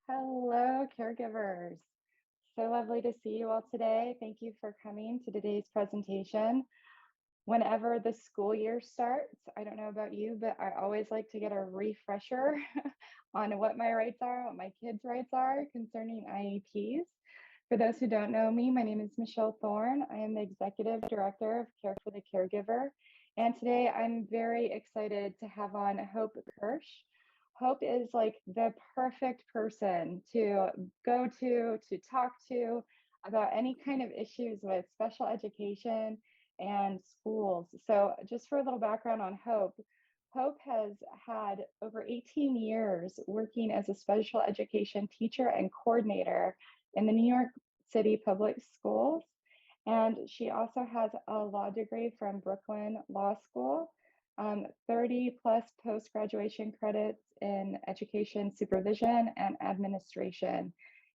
Hello, caregivers. So lovely to see you all today. Thank you for coming to today's presentation. Whenever the school year starts, I don't know about you, but I always like to get a refresher on what my rights are, what my kids' rights are concerning IEPs. For those who don't know me, my name is Michelle Thorne. I am the Executive Director of Care for the Caregiver. And today I'm very excited to have on Hope Kirsch. Hope is like the perfect person to go to talk to about any kind of issues with special education and schools. So, just for a little background on Hope, Hope has had over 18 years working as a special education teacher and coordinator in the New York City public schools. And she also has a law degree from Brooklyn Law School, 30 plus post graduation credits in education supervision and administration.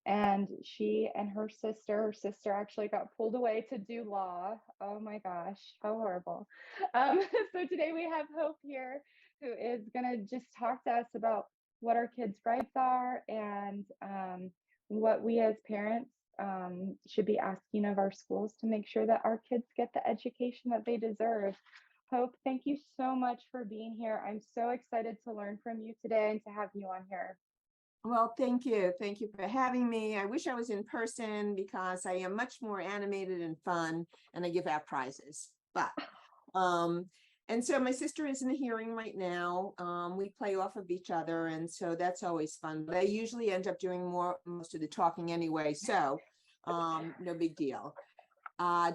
And she and her sister actually got pulled away to do law. Oh my gosh, how horrible. So today we have Hope here who is going to just talk to us about what our kids' rights are and what we as parents should be asking of our schools to make sure that our kids get the education that they deserve. Hope, thank you so much for being here. I'm so excited to learn from you today and to have you on here. Well, thank you. Thank you for having me. I wish I was in person because I am much more animated and fun and I give out prizes. But and so my sister is in the hearing right now. We play off of each other, and so that's always fun. But I usually end up doing most of the talking anyway, so no big deal.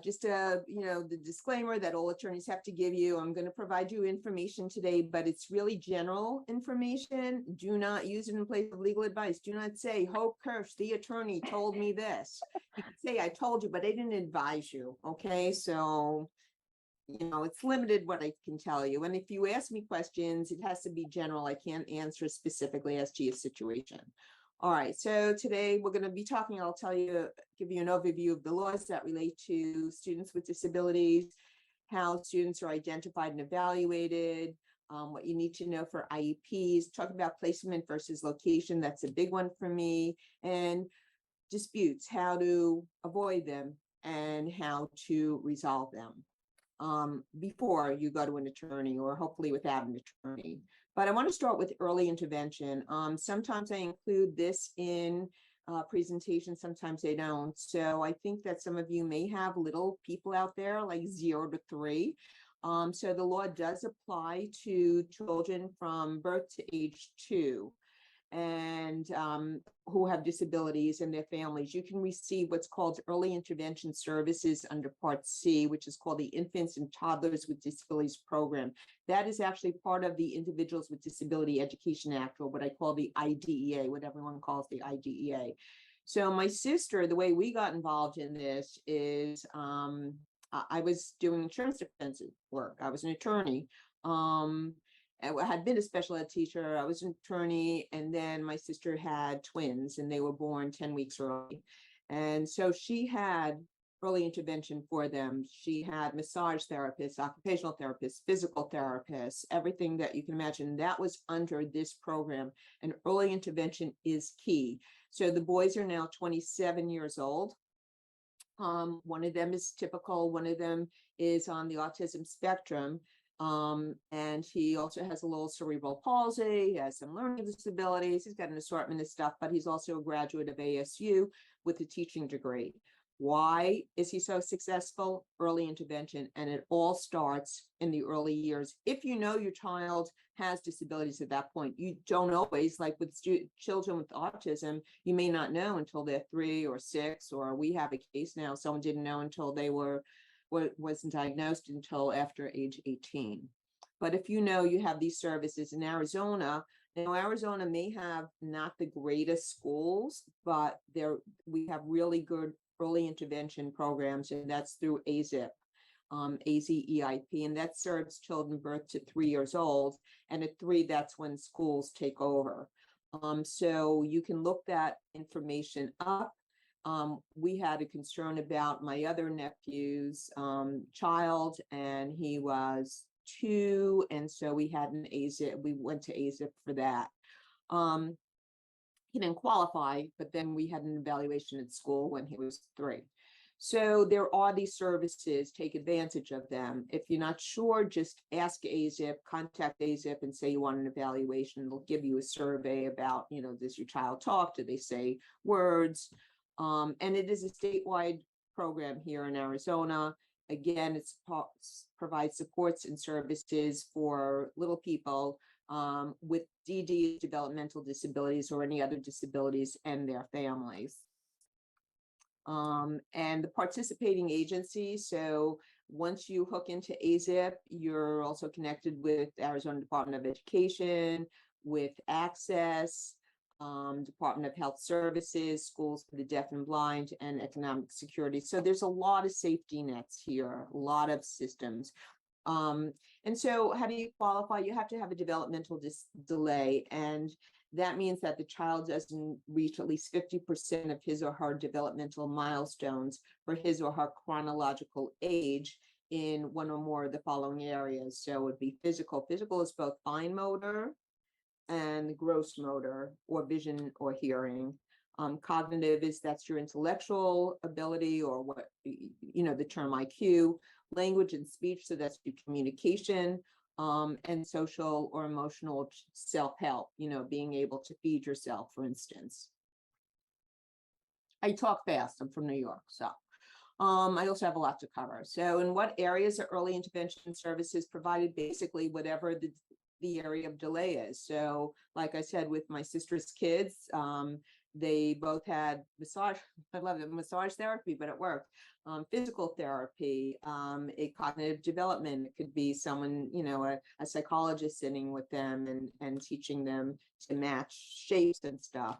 Just the disclaimer that all attorneys have to give you. I'm going to provide you information today, but it's really general information. Do not use it in place of legal advice. Do not say, Hope Kirsch, the attorney, told me this. You can say, I told you, but I didn't advise you. Okay, so it's limited what I can tell you. And if you ask me questions, it has to be general. I can't answer specifically as to your situation. All right, so today we're going to be talking, give you an overview of the laws that relate to students with disabilities, how students are identified and evaluated, what you need to know for IEPs, talk about placement versus location. That's a big one for me. And disputes, how to avoid them and how to resolve them before you go to an attorney or hopefully without an attorney. But I want to start with early intervention. Sometimes I include this in presentations, sometimes they don't. So I think that some of you may have little people out there like 0 to 3. So the law does apply to children from birth to age 2 and who have disabilities and their families. You can receive what's called early intervention services under Part C, which is called the Infants and Toddlers with Disabilities Program. That is actually part of the Individuals with Disability Education Act, or what I call the IDEA, what everyone calls the IDEA. So my sister, the way we got involved in this is I was doing insurance defense work. I was an attorney. I had been a special ed teacher. I was an attorney, and then my sister had twins, and they were born 10 weeks early. And so she had early intervention for them. She had massage therapists, occupational therapists, physical therapists, everything that you can imagine. That was under this program, and early intervention is key. So the boys are now 27 years old. One of them is typical. One of them is on the autism spectrum. And he also has a little cerebral palsy. He has some learning disabilities. He's got an assortment of stuff, but he's also a graduate of ASU with a teaching degree. Why is he so successful? Early intervention. And it all starts in the early years. If you know your child has disabilities at that point, you don't always, like with children with autism, you may not know until they're 3 or 6, or we have a case now, someone didn't know until they wasn't diagnosed until after age 18. But if you know you have these services in Arizona, now Arizona may have not the greatest schools, but we have really good early intervention programs, and that's through AZIP, AZEIP, and that serves children birth to 3 years old. And at 3, that's when schools take over. So you can look that information up. We had a concern about my other nephew's child, and he was 2, and so we had we went to AZIP for that. he didn't qualify, but then we had an evaluation at school when he was 3. So there are these services, take advantage of them. If you're not sure, just ask AZIP, contact AZIP and say you want an evaluation. They'll give you a survey about, does your child talk? Do they say words? And it is a statewide program here in Arizona. Again, it provides supports and services for little people with DD, developmental disabilities, or any other disabilities, and their families. And the participating agencies. So once you hook into AZIP, you're also connected with Arizona Department of Education, with Access, Department of Health Services, Schools for the Deaf and Blind, and Economic Security. So there's a lot of safety nets here, a lot of systems. And so how do you qualify? You have to have a developmental delay, and that means that the child doesn't reach at least 50% of his or her developmental milestones for his or her chronological age in one or more of the following areas. So it would be physical. Physical is both fine motor and gross motor, or vision or hearing. Cognitive that's your intellectual ability, or what, the term IQ. Language and speech, so that's your communication. And social or emotional self-help, being able to feed yourself, for instance. I talk fast, I'm from New York, so I also have a lot to cover. So in what areas are early intervention services provided? Basically, whatever the area of delay is. So like I said, with my sister's kids, they both had massage. I love it, massage therapy, but it worked. Physical therapy, a cognitive development. It could be someone, a psychologist sitting with them and teaching them to match shapes and stuff.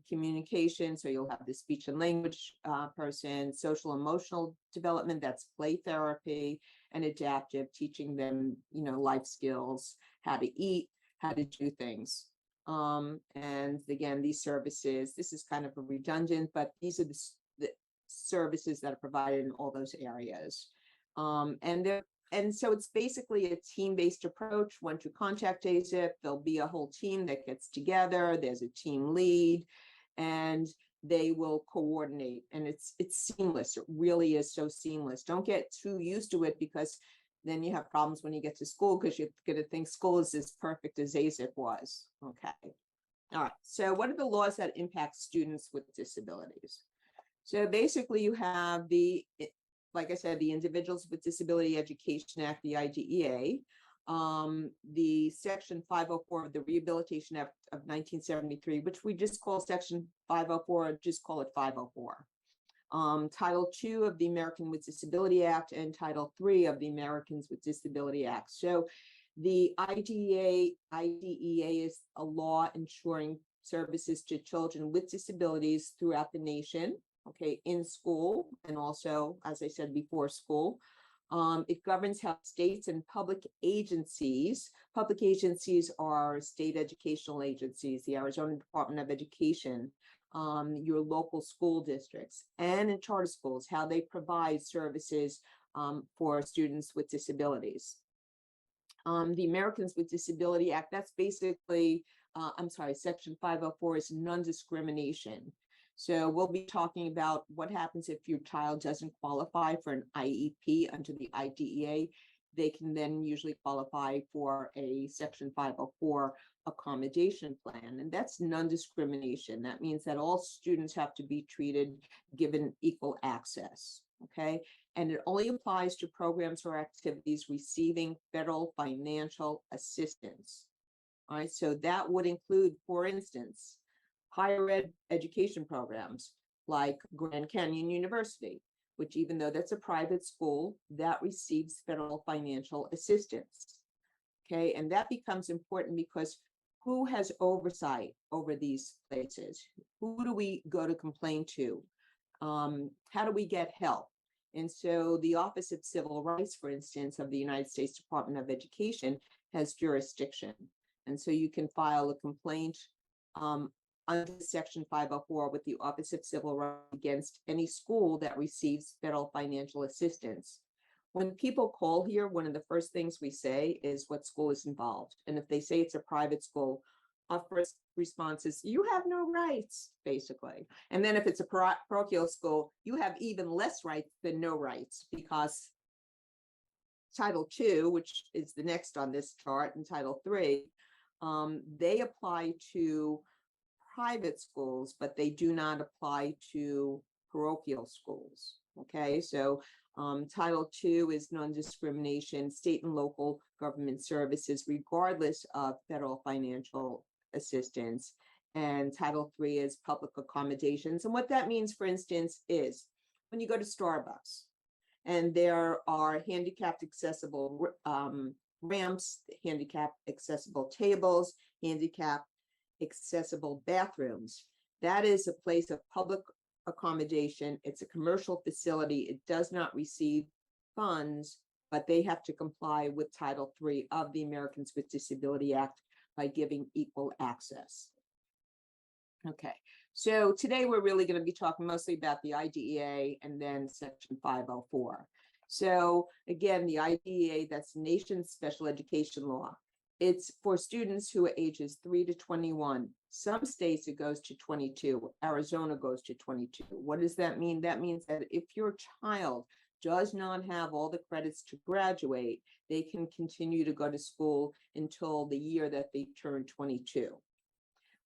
Communication, so you'll have the speech and language person. Social emotional development, that's play therapy. And adaptive, teaching them, life skills, how to eat, how to do things. And again, these services, this is kind of a redundant, but these are the services that are provided in all those areas. And so it's basically a team-based approach. Once you contact AZIP, there'll be a whole team that gets together. There's a team lead, and they will coordinate. And it's seamless. It really is so seamless. Don't get too used to it, because then you have problems when you get to school, because you're going to think school is as perfect as AZIP was. Okay. All right. So what are the laws that impact students with disabilities? So basically you have like I said, the Individuals with Disability Education Act, the IDEA, the Section 504 of the Rehabilitation Act of 1973, which we just call Section 504, just call it 504. Title II of the American with Disability Act, and Title III of the Americans with Disability Act. So the IDEA is a law ensuring services to children with disabilities throughout the nation, okay, in school, and also, as I said before, school. It governs how states and public agencies are state educational agencies, the Arizona Department of Education, your local school districts, and in charter schools, how they provide services for students with disabilities. The Americans with Disability Act, that's basically, Section 504 is non-discrimination. So we'll be talking about what happens if your child doesn't qualify for an IEP under the IDEA. They can then usually qualify for a Section 504 accommodation plan, and that's non-discrimination. That means that all students have to be treated, given equal access, okay? And it only applies to programs or activities receiving federal financial assistance. All right, so that would include, for instance, higher ed education programs like Grand Canyon University, which, even though that's a private school, that receives federal financial assistance. Okay, and that becomes important because who has oversight over these places? Who do we go to complain to? How do we get help? And so the Office of Civil Rights, for instance, of the United States Department of Education has jurisdiction. And so you can file a complaint under Section 504 with the Office of Civil Rights against any school that receives federal financial assistance. When people call here, one of the first things we say is what school is involved. And if they say it's a private school, our first response is, you have no rights, basically. And then if it's a parochial school, you have even less rights than no rights, because Title II, which is the next on this chart, and Title III, they apply to private schools, but they do not apply to parochial schools. Okay, so Title II is non-discrimination, state and local government services, regardless of federal financial assistance. And Title III is public accommodations. And what that means, for instance, is when you go to Starbucks and there are handicapped accessible ramps, handicapped accessible tables, handicapped accessible bathrooms. That is a place of public accommodation. It's a commercial facility. It does not receive funds, but they have to comply with Title III of the Americans with Disability Act by giving equal access. Okay, so today we're really going to be talking mostly about the IDEA and then Section 504. So again, the IDEA, that's the nation's special education law. It's for students who are ages 3 to 21. Some states it goes to 22. Arizona goes to 22. What does that mean? That means that if your child does not have all the credits to graduate, they can continue to go to school until the year that they turn 22.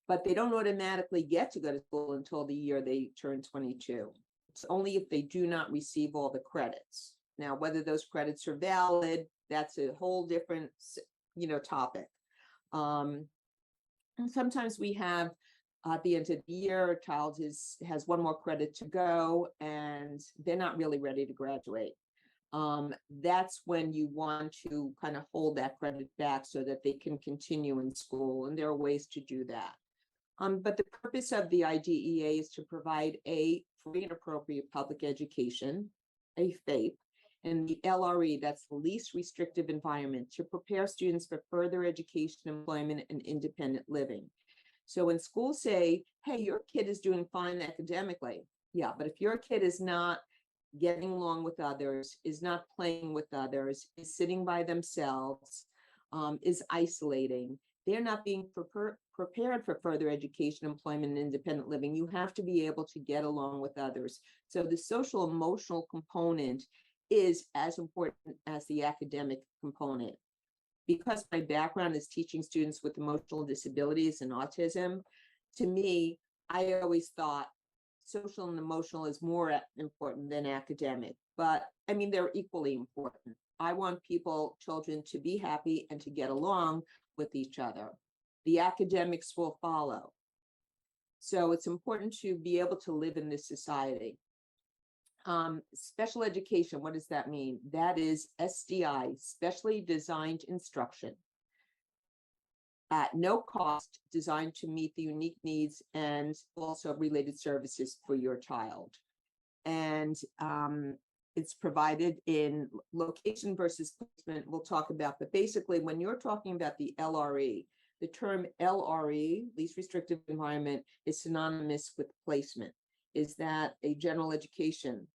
But they don't automatically get to go to school until the year they turn 22. It's only if they do not receive all the credits. Now, whether those credits are valid, that's a whole different topic. And sometimes we have at the end of the year, a child has one more credit to go and they're not really ready to graduate. That's when you want to kind of hold that credit back so that they can continue in school. And there are ways to do that. But the purpose of the IDEA is to provide a free and appropriate public education, a FAPE, and the LRE, that's the least restrictive environment, to prepare students for further education, employment, and independent living. So when schools say, hey, your kid is doing fine academically, yeah, but if your kid is not getting along with others, is not playing with others, is sitting by themselves, is isolating, they're not being prepared for further education, employment, and independent living. You have to be able to get along with others. So the social emotional component is as important as the academic component. Because my background is teaching students with emotional disabilities and autism, to me, I always thought social and emotional is more important than academic, but I mean, they're equally important. I want children to be happy and to get along with each other. The academics will follow. So it's important to be able to live in this society. Special education, what does that mean? That is SDI, specially designed instruction, at no cost, designed to meet the unique needs and also related services for your child. And it's provided in location versus placement, we'll talk about, but basically when you're talking about the LRE, the term LRE, least restrictive environment, is synonymous with placement. Is that a general education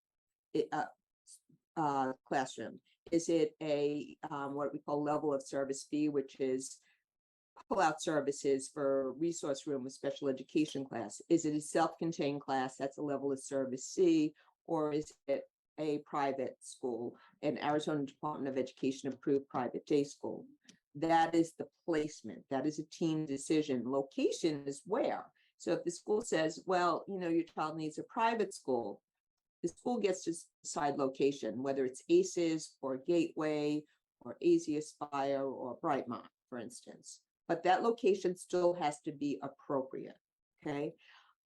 classroom? Is it a what we call level of service B, which is pull-out services for resource room with special education class? Is it a self-contained class? That's a level of service C. Or is it a private school, an Arizona Department of Education approved private day school? That is the placement. That is a team decision. Location is where. So if the school says, well, your child needs a private school, the school gets to decide location, whether it's ACES or Gateway or AZ Aspire or Brightmont, for instance. But that location still has to be appropriate, okay?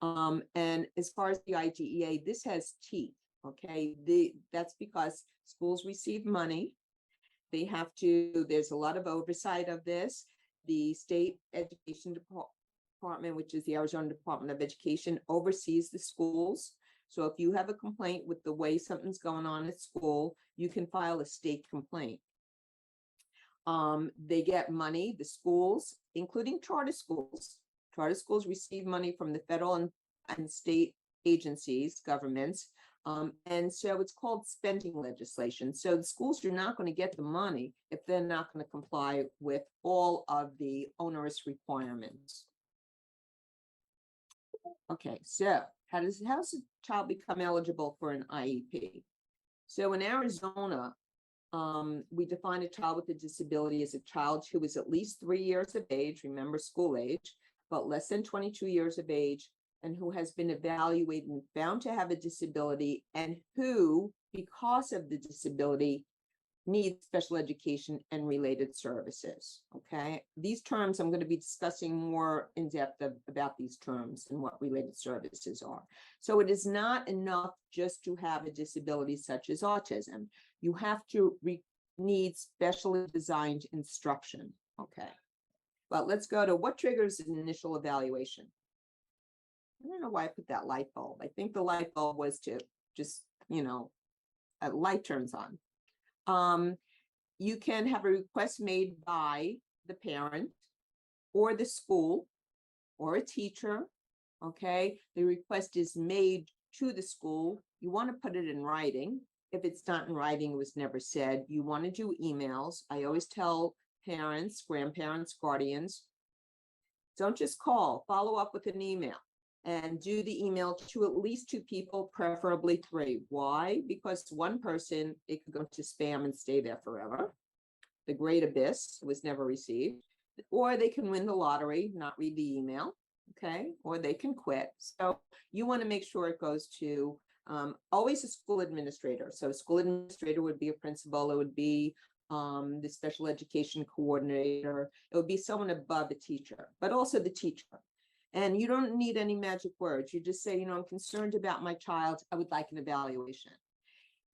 And as far as the IDEA, this has teeth, okay? That's because schools receive money. They have to, there's a lot of oversight of this. The state education department, which is the Arizona Department of Education, oversees the schools. So if you have a complaint with the way something's going on at school, you can file a state complaint. They get money, the schools, including charter schools. Charter schools receive money from the federal and state agencies, governments. And so it's called spending legislation. So the schools are not going to get the money if they're not going to comply with all of the onerous requirements. Okay, so how's a child become eligible for an IEP? So in Arizona, we define a child with a disability as a child who is at least 3 years of age, remember school age, but less than 22 years of age, and who has been evaluated and found to have a disability, and who, because of the disability, needs special education and related services. Okay, these terms I'm going to be discussing more in depth about these terms and what related services are. So it is not enough just to have a disability such as autism. You have to need specially designed instruction. Okay, but let's go to what triggers an initial evaluation. I don't know why I put that light bulb. I think the light bulb was to just, a light turns on. You can have a request made by the parent or the school or a teacher. Okay, the request is made to the school. You want to put it in writing. If it's not in writing, it was never said. You want to do emails. I always tell parents, grandparents, guardians, don't just call, follow up with an email. And do the email to at least 2 people, preferably 3. Why? Because one person, it could go to spam and stay there forever. The great abyss was never received. Or they can win the lottery, not read the email, okay? Or they can quit. So you want to make sure it goes to always a school administrator. So a school administrator would be a principal. It would be the special education coordinator. It would be someone above a teacher, but also the teacher. And you don't need any magic words. You just say, I'm concerned about my child. I would like an evaluation.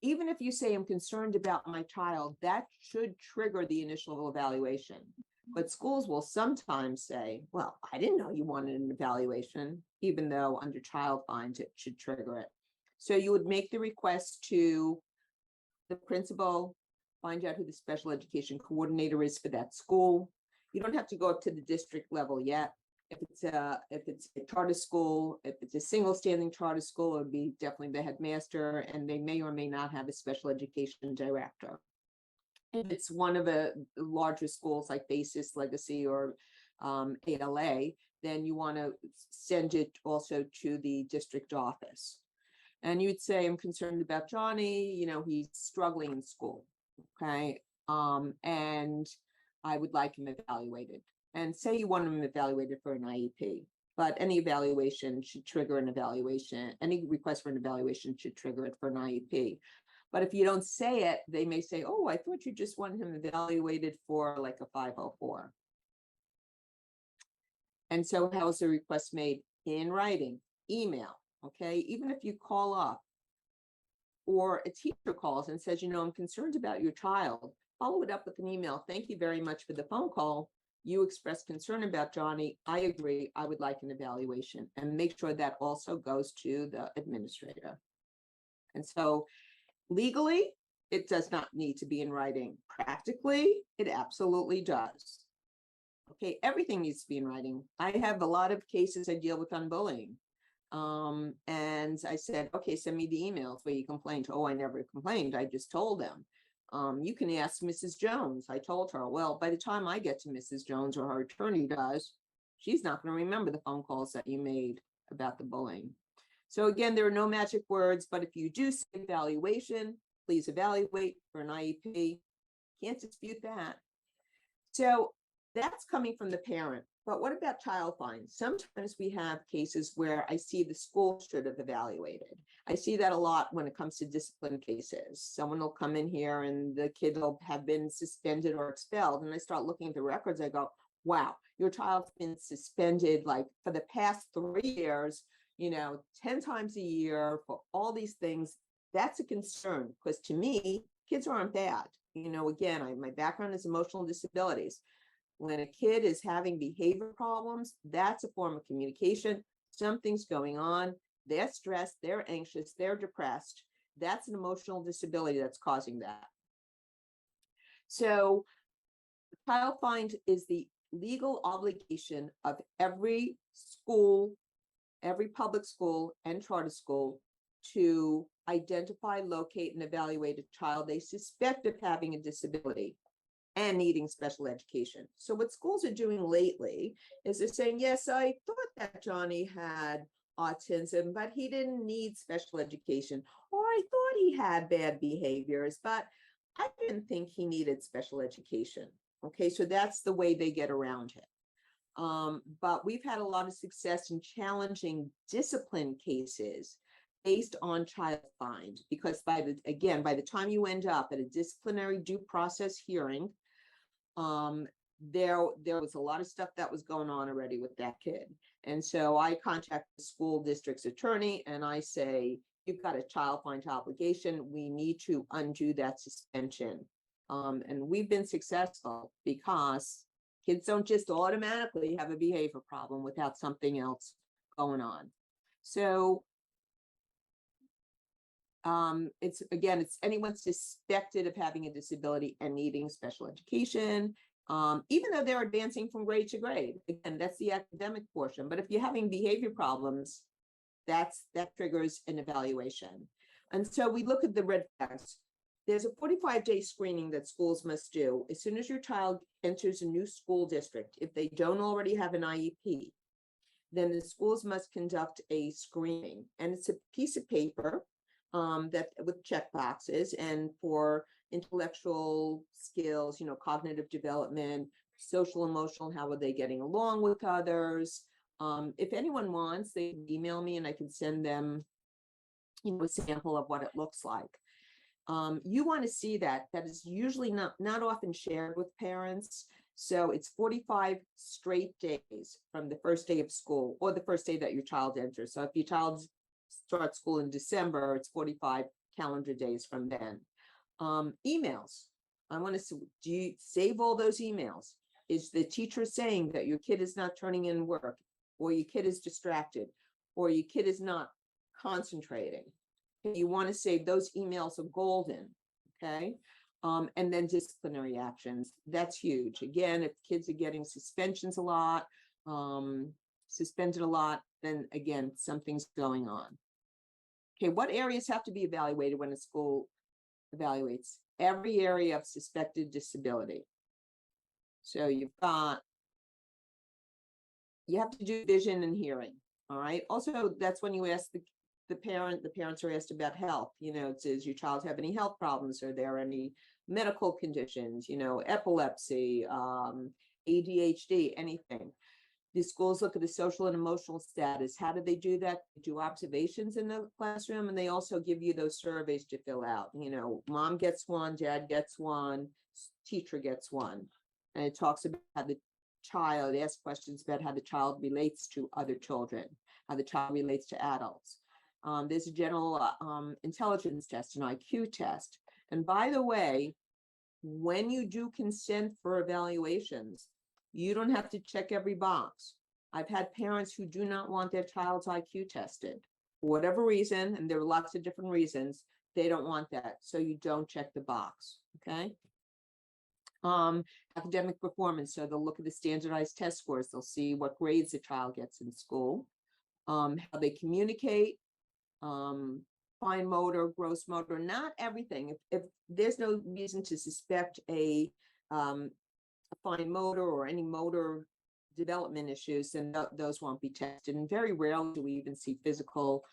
Even if you say I'm concerned about my child, that should trigger the initial evaluation. But schools will sometimes say, well, I didn't know you wanted an evaluation, even though under child find it should trigger it. So you would make the request to the principal, find out who the special education coordinator is for that school. You don't have to go up to the district level yet. If it's a charter school, if it's a single standing charter school, it would be definitely the headmaster, and they may or may not have a special education director. If it's one of the larger schools like Basis, Legacy, or ALA, then you want to send it also to the district office. And you'd say, I'm concerned about Johnny, he's struggling in school, okay? And I would like him evaluated. And say you want them evaluated for an IEP, but any evaluation should trigger an evaluation. Any request for an evaluation should trigger it for an IEP. But if you don't say it, they may say, oh, I thought you just wanted him evaluated for like a 504. And so how is the request made? In writing, email, okay? Even if you call up or a teacher calls and says, I'm concerned about your child, follow it up with an email. Thank you very much for the phone call. You expressed concern about Johnny. I agree. I would like an evaluation, and make sure that also goes to the administrator. And so legally, it does not need to be in writing. Practically, it absolutely does. Okay, everything needs to be in writing. I have a lot of cases I deal with on bullying. And I said, okay, send me the emails where you complained. Oh, I never complained. I just told them. You can ask Mrs. Jones. I told her, well, by the time I get to Mrs. Jones, or her attorney does, she's not going to remember the phone calls that you made about the bullying. So again, there are no magic words, but if you do say evaluation, please evaluate for an IEP. Can't dispute that. So that's coming from the parent. But what about child fines? Sometimes we have cases where I see the school should have evaluated. I see that a lot when it comes to discipline cases. Someone will come in here and the kid will have been suspended or expelled. And I start looking at the records. I go, wow, your child's been suspended like for the past 3 years, 10 times a year for all these things. That's a concern, because to me, kids aren't bad. Again, my background is emotional disabilities. When a kid is having behavior problems, that's a form of communication. Something's going on. They're stressed, they're anxious, they're depressed. That's an emotional disability that's causing that. So child find is the legal obligation of every school, every public school and charter school, to identify, locate, and evaluate a child they suspect of having a disability and needing special education. So what schools are doing lately is they're saying, yes, I thought that Johnny had autism, but he didn't need special education. Or I thought he had bad behaviors, but I didn't think he needed special education. Okay, so that's the way they get around it. But we've had a lot of success in challenging discipline cases based on child find, because by the time you end up at a disciplinary due process hearing, there was a lot of stuff that was going on already with that kid. And so I contact the school district's attorney and I say, you've got a child find obligation. We need to undo that suspension. And we've been successful because kids don't just automatically have a behavior problem without something else going on. So it's anyone suspected of having a disability and needing special education, even though they're advancing from grade to grade. Again, that's the academic portion. But if you're having behavior problems, that triggers an evaluation. And so we look at the red flags. There's a 45-day screening that schools must do as soon as your child enters a new school district. If they don't already have an IEP, then the schools must conduct a screening. And it's a piece of paper that with check boxes, and for intellectual skills, cognitive development, social, emotional, how are they getting along with others? If anyone wants, they can email me and I can send them, a sample of what it looks like. You want to see that. That is usually not often shared with parents. So it's 45 straight days from the first day of school or the first day that your child enters. So if your child starts school in December, it's 45 calendar days from then. Emails. I want to see, do you save all those emails? Is the teacher saying that your kid is not turning in work, or your kid is distracted, or your kid is not concentrating? You want to save those emails are golden, okay? And then disciplinary actions. That's huge. Again, if kids are getting suspensions a lot, suspended a lot, then again, something's going on. Okay, what areas have to be evaluated when a school evaluates? Every area of suspected disability. So you have to do vision and hearing, all right? Also, that's when you ask the parents are asked about health. Does your child have any health problems? Are there any medical conditions, epilepsy, ADHD, anything? The schools look at the social and emotional status. How do they do that? They do observations in the classroom, and they also give you those surveys to fill out. Mom gets one, dad gets one, teacher gets one. And it talks about how the child asks questions about how the child relates to other children, how the child relates to adults. There's a general intelligence test, an IQ test. And by the way, when you do consent for evaluations, you don't have to check every box. I've had parents who do not want their child's IQ tested for whatever reason, and there are lots of different reasons. They don't want that, so you don't check the box, okay? Academic performance, so they'll look at the standardized test scores. They'll see what grades the child gets in school, how they communicate, fine motor, gross motor, not everything. If there's no reason to suspect a fine motor or any motor development issues, then those won't be tested. And very rarely do we even see physical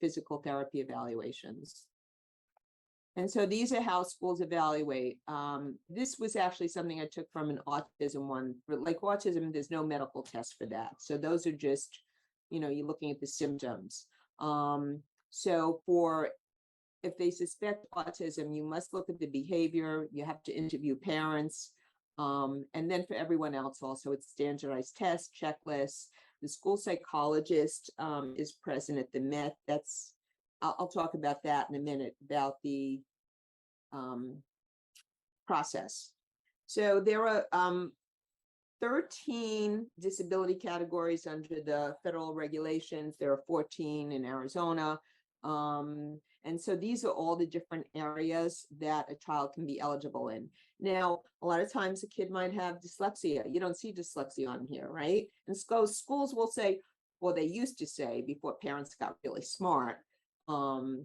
physical therapy evaluations. And so these are how schools evaluate. This was actually something I took from an autism one. Like autism, there's no medical test for that. So those are just, you're looking at the symptoms. So if they suspect autism, you must look at the behavior. You have to interview parents. And then for everyone else also, it's standardized tests, checklists. The school psychologist is present at the MET. I'll talk about that in a minute, about the process. So there are 13 disability categories under the federal regulations. There are 14 in Arizona. And so these are all the different areas that a child can be eligible in. Now, a lot of times a kid might have dyslexia. You don't see dyslexia on here, right? And schools will say, well, they used to say before parents got really smart, oh,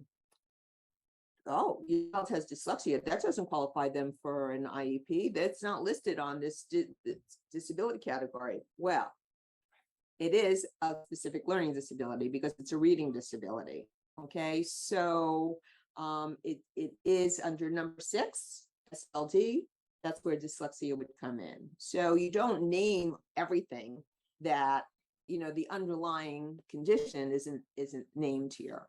your child has dyslexia. That doesn't qualify them for an IEP. That's not listed on this disability category. Well, it is a specific learning disability because it's a reading disability. Okay, so it is under number 6, SLD. That's where dyslexia would come in. So you don't name everything that, you know, the underlying condition isn't named here.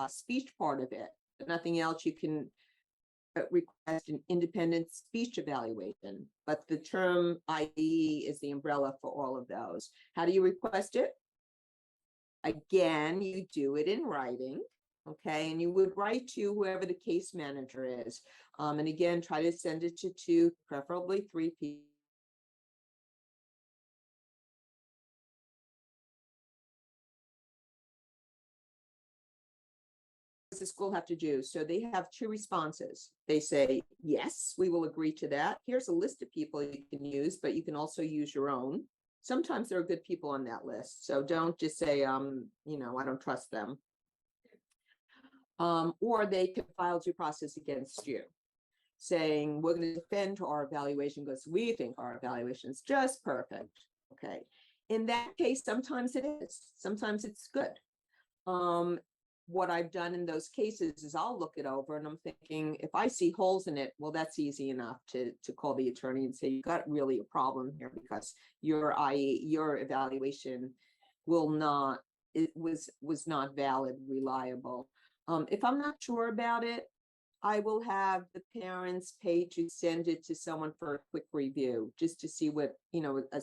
Speech part of it, but nothing else. You can request an independent speech evaluation, but the term IE is the umbrella for all of those. How do you request it? Again, you do it in writing, okay? And you would write to whoever the case manager is. And again, try to send it to 2, preferably 3 people. Does the school have to do? So they have 2 responses. They say, yes, we will agree to that. Here's a list of people you can use, but you can also use your own. Sometimes there are good people on that list. So don't just say, you know, I don't trust them. Or they can file due process against you, saying we're going to defend our evaluation because we think our evaluation is just perfect. Okay. In that case, sometimes it is. Sometimes it's good. What I've done in those cases is I'll look it over and I'm thinking, if I see holes in it, well, that's easy enough to call the attorney and say, you got really a problem here because your evaluation was not valid, reliable. If I'm not sure about it, I will have the parents pay to send it to someone for a quick review, just to see what, you know, a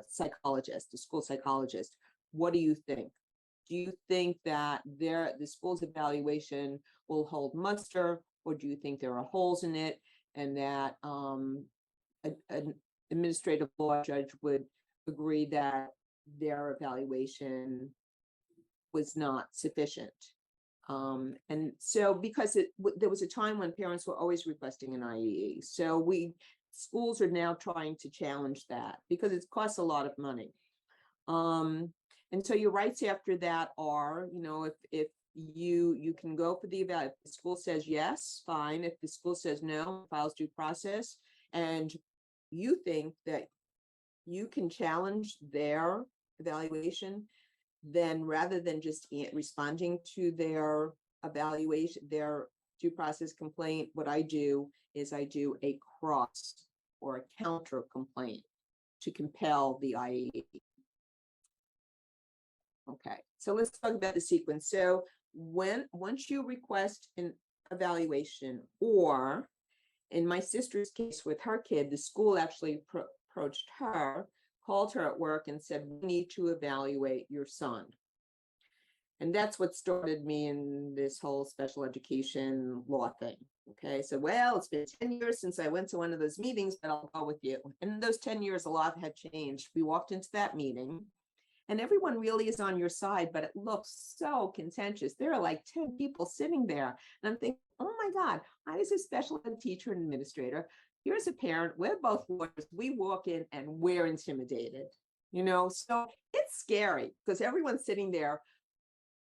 psychologist, a school psychologist, what do you think? Do you think that the school's evaluation will hold muster, or do you think there are holes in it and that an administrative law judge would agree that their evaluation was not sufficient? And so because there was a time when parents were always requesting an IEE. So schools are now trying to challenge that because it costs a lot of money. And so your rights after that are, you know, if you can go for the eval. If the school says yes, fine. If the school says no, files due process, and you think that you can challenge their evaluation, then rather than just responding to their evaluation, their due process complaint, what I do is I do a cross or a counter complaint to compel the IEE. Okay, so let's talk about the sequence. So once you request an evaluation, or in my sister's case with her kid, the school actually approached her, called her at work and said, we need to evaluate your son. And that's what started me in this whole special education law thing. Okay, so, well, it's been 10 years since I went to one of those meetings, but I'll go with you. And in those 10 years, a lot had changed. We walked into that meeting and everyone really is on your side, but it looks so contentious. There are like 10 people sitting there. And I'm thinking, oh my God, I was a special ed teacher and administrator. Here's a parent, we're both lawyers. We walk in and we're intimidated, you know? So it's scary because everyone's sitting there.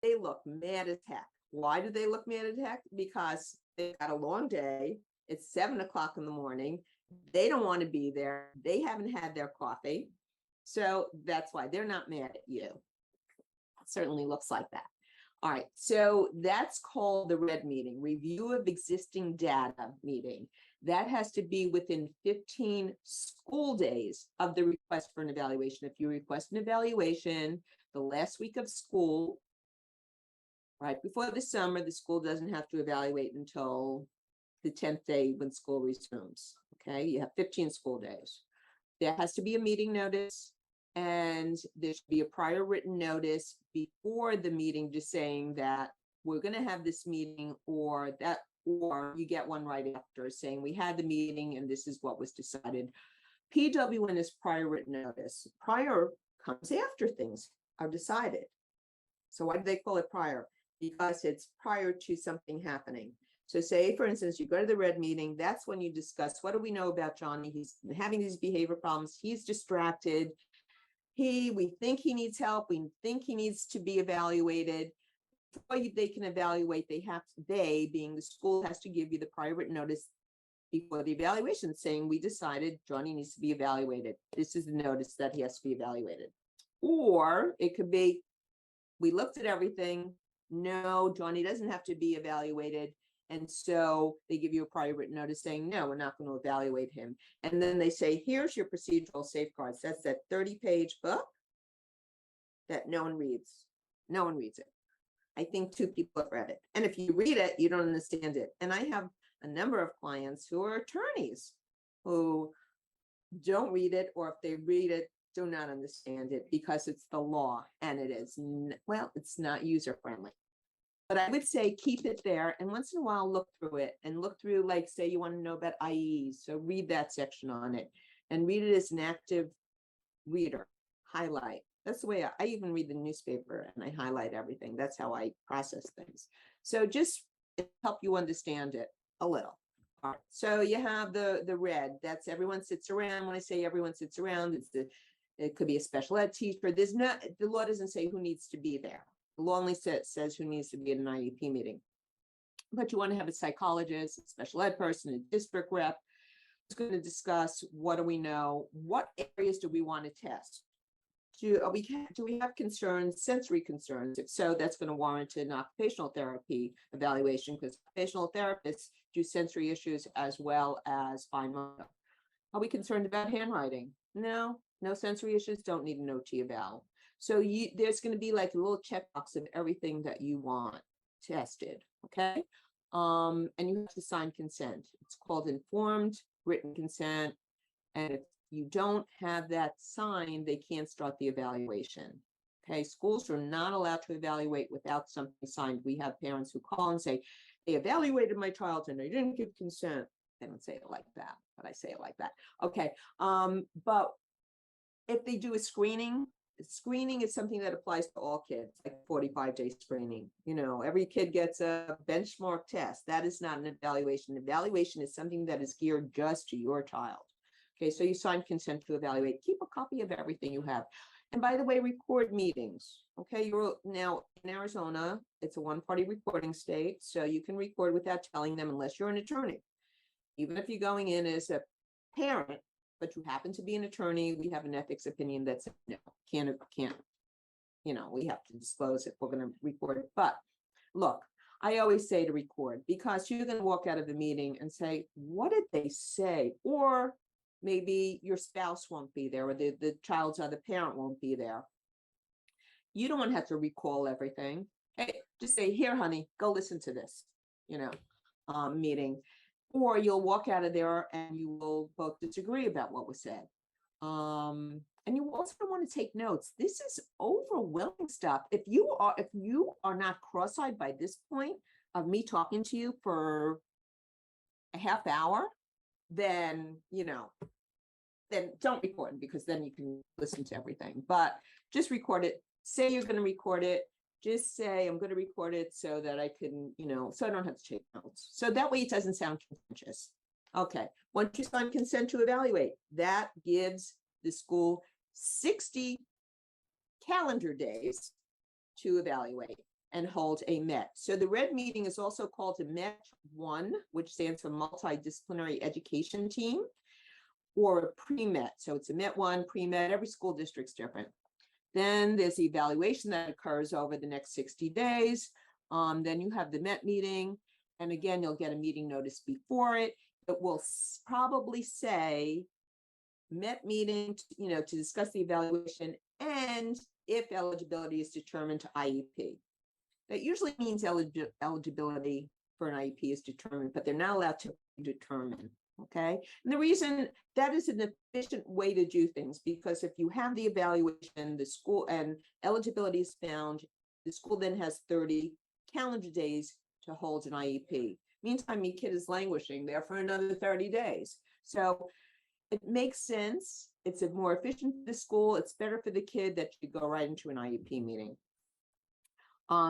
They look mad as heck. Why do they look mad as heck? Because they've got a long day. It's 7 o'clock in the morning. They don't want to be there. They haven't had their coffee. So that's why they're not mad at you. It certainly looks like that. All right, so that's called the RED meeting, review of existing data meeting. That has to be within 15 school days of the request for an evaluation. If you request an evaluation the last week of school, right before the summer, the school doesn't have to evaluate until the 10th day when school resumes. Okay, you have 15 school days. There has to be a meeting notice, and there should be a prior written notice before the meeting just saying that we're going to have this meeting, or you get one right after saying we had the meeting and this is what was decided. PWN is prior written notice. Prior comes after things are decided. So why do they call it prior? Because it's prior to something happening. So say, for instance, you go to the RED meeting, that's when you discuss, what do we know about Johnny? He's having these behavior problems. He's distracted. we think he needs help, we think he needs to be evaluated. Before they can evaluate, they being the school has to give you the prior written notice before the evaluation saying, we decided Johnny needs to be evaluated. This is the notice that he has to be evaluated. Or it could be, we looked at everything. No, Johnny doesn't have to be evaluated. And so they give you a prior written notice saying, no, we're not going to evaluate him. And then they say, here's your procedural safeguards. That's that 30-page book that no one reads. No one reads it. I think 2 people have read it. And if you read it, you don't understand it. And I have a number of clients who are attorneys who don't read it, or if they read it, do not understand it because it's the law and it is, well, it's not user friendly. But I would say keep it there, and once in a while look through it and look through, like, say you want to know about IEs, so read that section on it and read it as an active reader. Highlight. That's the way I even read the newspaper, and I highlight everything. That's how I process things. So just help you understand it a little. All right. So you have the red. That's everyone sits around. When I say everyone sits around, it could be a special ed teacher. The law doesn't say who needs to be there. The law only says who needs to be at an IEP meeting. But you want to have a psychologist, a special ed person, a district rep who's going to discuss, what do we know? What areas do we want to test? Do we have concerns, sensory concerns? If so, that's going to warrant an occupational therapy evaluation, because occupational therapists do sensory issues as well as fine motor. Are we concerned about handwriting? No sensory issues, don't need an OT eval. So there's going to be like a little checkbox of everything that you want tested, okay? And you have to sign consent. It's called informed written consent. And if you don't have that signed, they can't start the evaluation. Okay, schools are not allowed to evaluate without something signed. We have parents who call and say, they evaluated my child and they didn't give consent. They don't say it like that, but I say it like that. Okay, but if they do a screening is something that applies to all kids, like 45-day screening. You know, every kid gets a benchmark test. That is not an evaluation. Evaluation is something that is geared just to your child. Okay, so you sign consent to evaluate. Keep a copy of everything you have. And by the way, record meetings. Okay, you're now in Arizona, it's a one-party recording state, so you can record without telling them unless you're an attorney. Even if you're going in as a parent, but you happen to be an attorney, we have an ethics opinion that says no, can't, you know, we have to disclose if we're going to record it. But look, I always say to record, because you're going to walk out of the meeting and say, what did they say? Or maybe your spouse won't be there, or the child's other parent won't be there. You don't want to have to recall everything. Hey, just say, here, honey, go listen to this, you know, meeting. Or you'll walk out of there and you will both disagree about what was said. And you also want to take notes. This is overwhelming stuff. If you are not cross-eyed by this point of me talking to you for a half hour, then, you know, then don't record it, because then you can listen to everything. But just record it. Say you're going to record it. Just say, I'm going to record it so that I can, you know, so I don't have to take notes. So that way it doesn't sound contentious. Okay. Once you sign consent to evaluate, that gives the school 60 calendar days to evaluate and hold a MET. So the red meeting is also called a MET 1, which stands for Multidisciplinary Education Team, or a pre-MET. So it's a MET 1, pre-MET. Every school district's different. Then there's the evaluation that occurs over the next 60 days. Then you have the MET meeting. And again, you'll get a meeting notice before it. It will probably say MET meeting, you know, to discuss the evaluation, and if eligibility is determined, to IEP. That usually means eligibility for an IEP is determined, but they're not allowed to determine. Okay. And the reason that is an efficient way to do things, because if you have the evaluation, the school, and eligibility is found, the school then has 30 calendar days to hold an IEP. Meantime, your kid is languishing there for another 30 days. So it makes sense. It's more efficient for the school. It's better for the kid that you go right into an IEP meeting.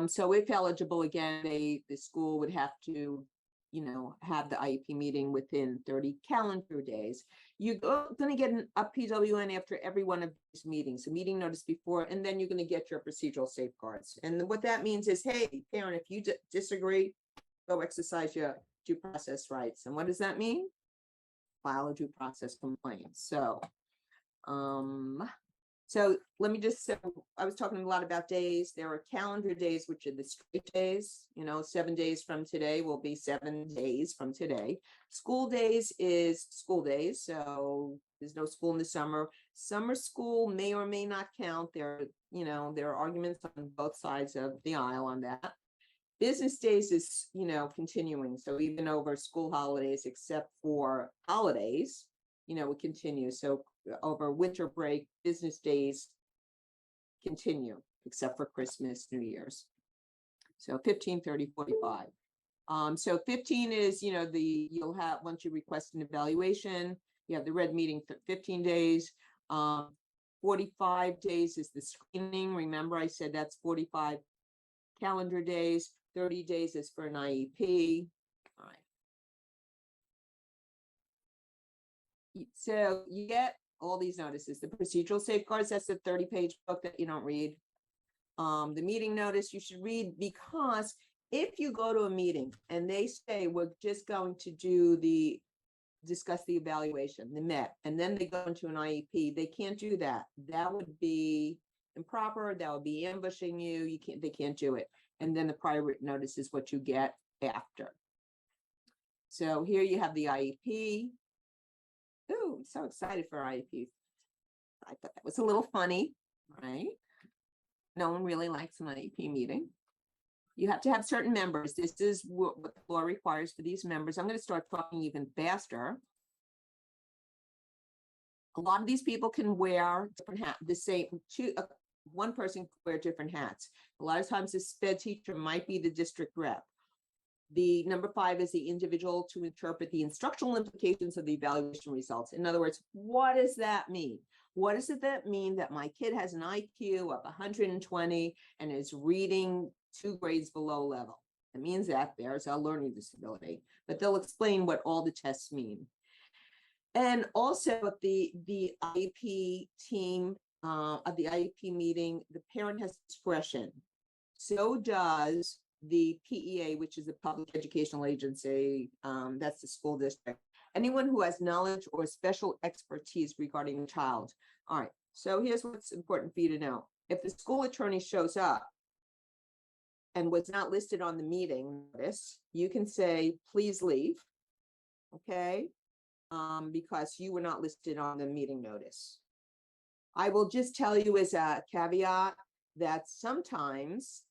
So if eligible, again, the school would have to, you know, have the IEP meeting within 30 calendar days. You're going to get a PWN after every one of these meetings, a meeting notice before, and then you're going to get your procedural safeguards. And what that means is, hey, parent, if you disagree, go exercise your due process rights. And what does that mean? File a due process complaint. So let me just say, I was talking a lot about days. There are calendar days, which are the straight days. 7 days from today will be 7 days from today. School days is school days. So there's no school in the summer. Summer school may or may not count. There are arguments on both sides of the aisle on that. Business days is, continuing. So even over school holidays, except for holidays, we continue. So over winter break, business days continue, except for Christmas, New Year's. So 15, 30, 45. So 15 is, you'll have, once you request an evaluation, you have the red meeting for 15 days. 45 days is the screening. Remember, I said that's 45 calendar days. 30 days is for an IEP. All right. So you get all these notices. The procedural safeguards, that's a 30-page book that you don't read. The meeting notice you should read, because if you go to a meeting and they say, we're just going to discuss the evaluation, the MET, and then they go into an IEP, they can't do that. That would be improper. That would be ambushing you. They can't do it. And then the prior written notice is what you get after. So here you have the IEP. Ooh, I'm so excited for IEP. I thought that was a little funny, right? No one really likes an IEP meeting. You have to have certain members. This is what the law requires for these members. I'm going to start talking even faster. A lot of these people can wear different hats, the same one person can wear different hats. A lot of times the SPED teacher might be the district rep. The number 5 is the individual to interpret the instructional implications of the evaluation results. In other words, what does that mean? What does that mean that my kid has an IQ of 120 and is reading 2 grades below level? It means that there's a learning disability, but they'll explain what all the tests mean. And also the IEP team of the IEP meeting, the parent has discretion. So does the PEA, which is the public educational agency, that's the school district. Anyone who has knowledge or special expertise regarding the child. All right, so here's what's important for you to know. If the school attorney shows up and was not listed on the meeting notice, you can say, please leave, okay? Because you were not listed on the meeting notice. I will just tell you as a caveat that sometimes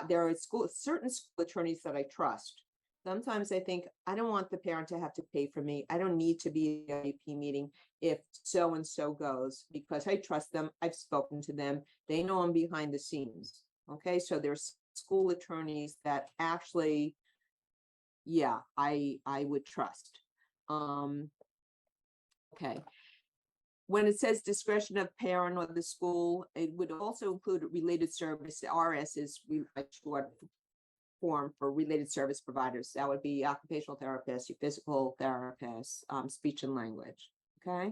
there are certain school attorneys that I trust. Sometimes I think, I don't want the parent to have to pay for me. I don't need to be at the IEP meeting if so-and-so goes, because I trust them. I've spoken to them. They know I'm behind the scenes. Okay, so there's school attorneys that actually, yeah, I would trust. Okay. When it says discretion of parent or the school, it would also include related service. RS is a short form for related service providers. That would be occupational therapists, your physical therapists, speech and language. Okay.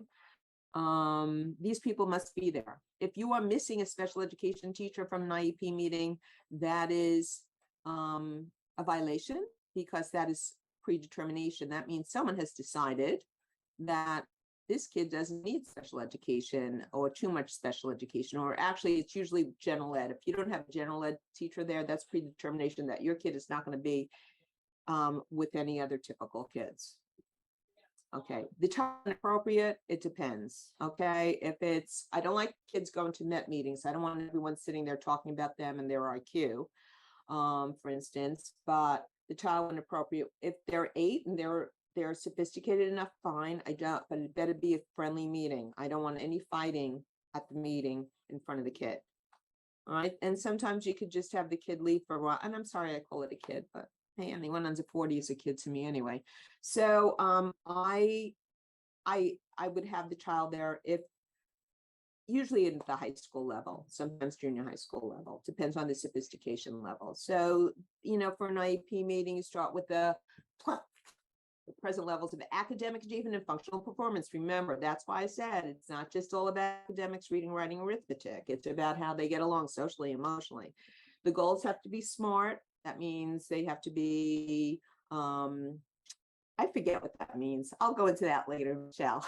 These people must be there. If you are missing a special education teacher from an IEP meeting, that is a violation, because that is predetermination. That means someone has decided that this kid doesn't need special education or too much special education, or actually it's usually general ed. If you don't have a general ed teacher there, that's predetermination that your kid is not going to be with any other typical kids. Okay, the time appropriate, it depends. Okay, if it's, I don't like kids going to MET meetings. I don't want everyone sitting there talking about them and their IQ, for instance, but the child when appropriate, if they're 8 and they're sophisticated enough, fine. I don't, but it better be a friendly meeting. I don't want any fighting at the meeting in front of the kid. All right. And sometimes you could just have the kid leave for a while. And I'm sorry I call it a kid, but hey, anyone under 40 is a kid to me anyway. So I would have the child there if usually at the high school level, sometimes junior high school level, depends on the sophistication level. So, you know, for an IEP meeting, you start with the the present levels of academic achievement and functional performance. Remember, that's why I said it's not just all about academics, reading, writing, arithmetic. It's about how they get along socially, emotionally. The goals have to be SMART. That means they have to be, I forget what that means. I'll go into that later, Michelle.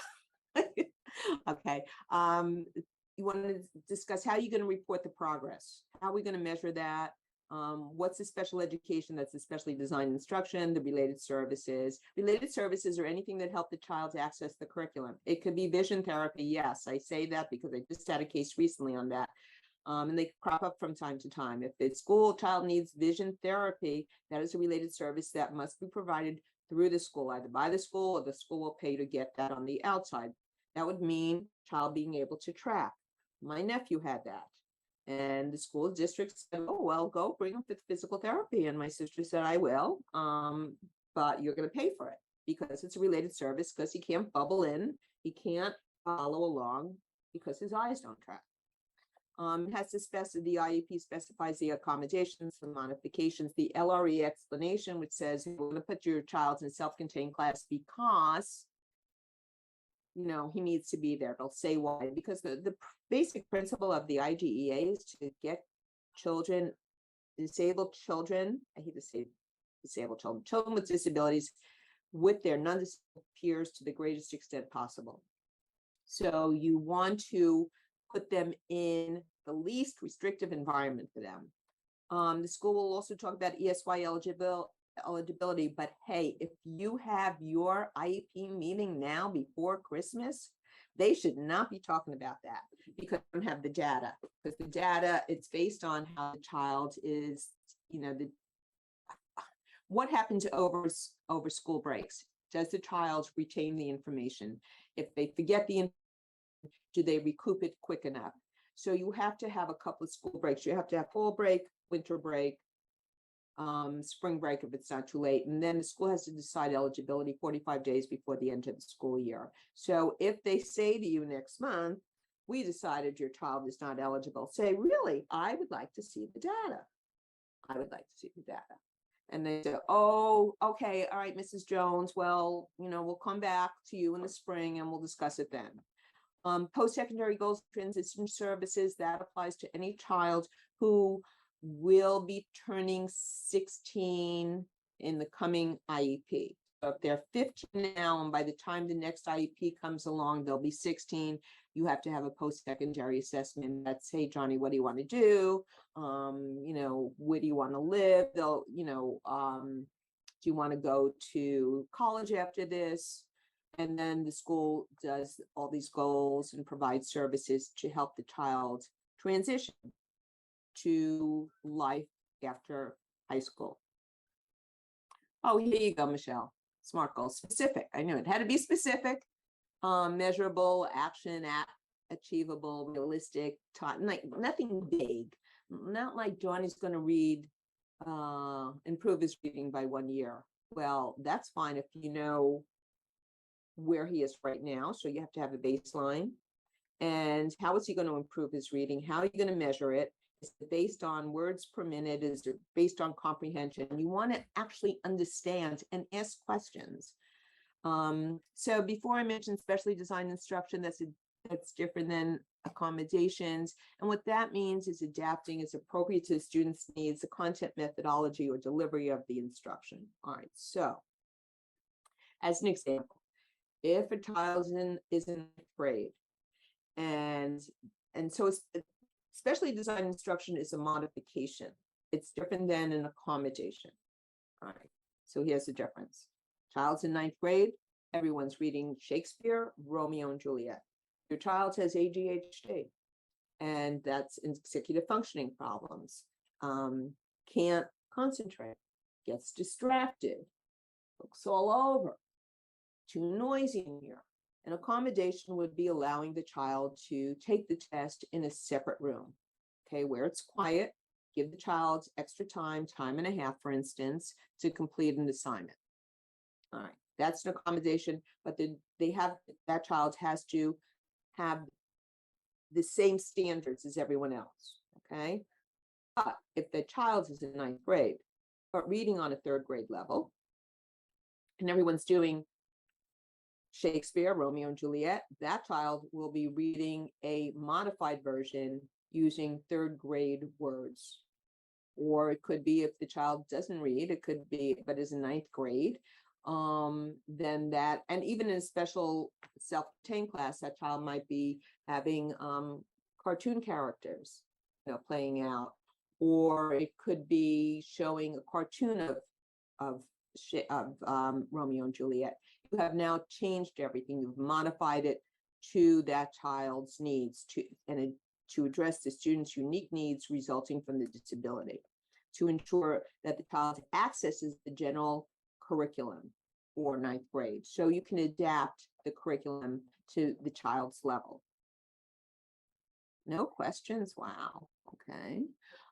Okay. You want to discuss how you're going to report the progress. How are we going to measure that? What's the special education that's especially designed instruction, the related services. Related services are anything that help the child access the curriculum. It could be vision therapy. Yes, I say that because I just had a case recently on that. And they crop up from time to time. If the school child needs vision therapy, that is a related service that must be provided through the school, either by the school or the school will pay to get that on the outside. That would mean child being able to track. My nephew had that. And the school district said, oh, well, go bring him for physical therapy. And my sister said, I will, but you're going to pay for it because it's a related service, because he can't bubble in. He can't follow along because his eyes don't track. It has to specify, the IEP specifies the accommodations, the modifications, the LRE explanation, which says we're going to put your child in a self-contained class because, you know, he needs to be there. They'll say why, because the basic principle of the IDEA is to get children, disabled children, I hate to say disabled children, children with disabilities with their non-disabled peers to the greatest extent possible. So you want to put them in the least restrictive environment for them. The school will also talk about ESY eligibility, but hey, if you have your IEP meeting now before Christmas, they should not be talking about that because they don't have the data. Because the data, it's based on how the child is, you know, what happens over school breaks. Does the child retain the information? If they forget the information, do they recoup it quick enough? So you have to have a couple of school breaks. You have to have fall break, winter break, spring break if it's not too late. And then the school has to decide eligibility 45 days before the end of the school year. So if they say to you next month, we decided your child is not eligible, say, really, I would like to see the data. I would like to see the data. And they say, oh, okay, all right, Mrs. Jones, well, you know, we'll come back to you in the spring and we'll discuss it then. Post-secondary goals transition services, that applies to any child who will be turning 16 in the coming IEP. So if they're 15 now, and by the time the next IEP comes along, they'll be 16. You have to have a post-secondary assessment that's, hey, Johnny, what do you want to do? You know, where do you want to live? They'll, you know, do you want to go to college after this? And then the school does all these goals and provides services to help the child transition to life after high school. Oh, here you go, Michelle. SMART goals, specific. I knew it had to be specific, measurable, action, achievable, realistic, like nothing vague. Not like Johnny's going to read, improve his reading by 1 year. Well, that's fine if you know where he is right now. So you have to have a baseline. And how is he going to improve his reading? How are you going to measure it? Is it based on words per minute? Is it based on comprehension? You want to actually understand and ask questions. So before I mentioned specially designed instruction, that's different than accommodations. And what that means is adapting as appropriate to the student's needs, the content, methodology, or delivery of the instruction. All right, so as an example, if a child is in 9th grade, and so it's specially designed instruction is a modification. It's different than an accommodation. All right, so here's the difference. Child's in 9th grade, everyone's reading Shakespeare, Romeo and Juliet. Your child has ADHD, and that's executive functioning problems. Can't concentrate, gets distracted, looks all over, too noisy in here. An accommodation would be allowing the child to take the test in a separate room, okay, where it's quiet. Give the child extra time and a half, for instance, to complete an assignment. All right, that's an accommodation, but that child has to have the same standards as everyone else, okay? But if the child is in 9th grade, but reading on a 3rd grade level, and everyone's doing Shakespeare, Romeo and Juliet, that child will be reading a modified version using third grade words. Or it could be, if the child doesn't read, it could be, but is in ninth grade, then that, and even in a special self-contained class, that child might be having cartoon characters, playing out, or it could be showing a cartoon of Romeo and Juliet. You have now changed everything. You've modified it to that child's needs, to address the student's unique needs resulting from the disability, to ensure that the child accesses the general curriculum for ninth grade. So you can adapt the curriculum to the child's level. No questions? Wow. Okay.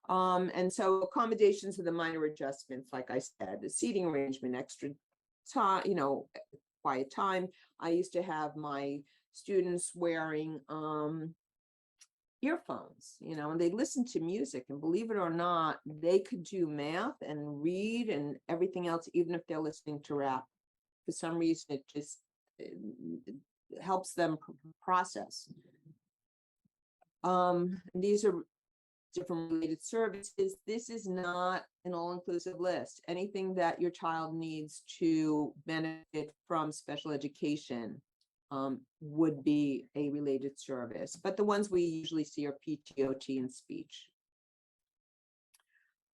And so accommodations are the minor adjustments, like I said, the seating arrangement, extra time, quiet time. I used to have my students wearing earphones, and they listen to music, and believe it or not, they could do math and read and everything else, even if they're listening to rap. For some reason, it just helps them process. These are different related services. This is not an all-inclusive list. Anything that your child needs to benefit from special education would be a related service, but the ones we usually see are PTOT and speech.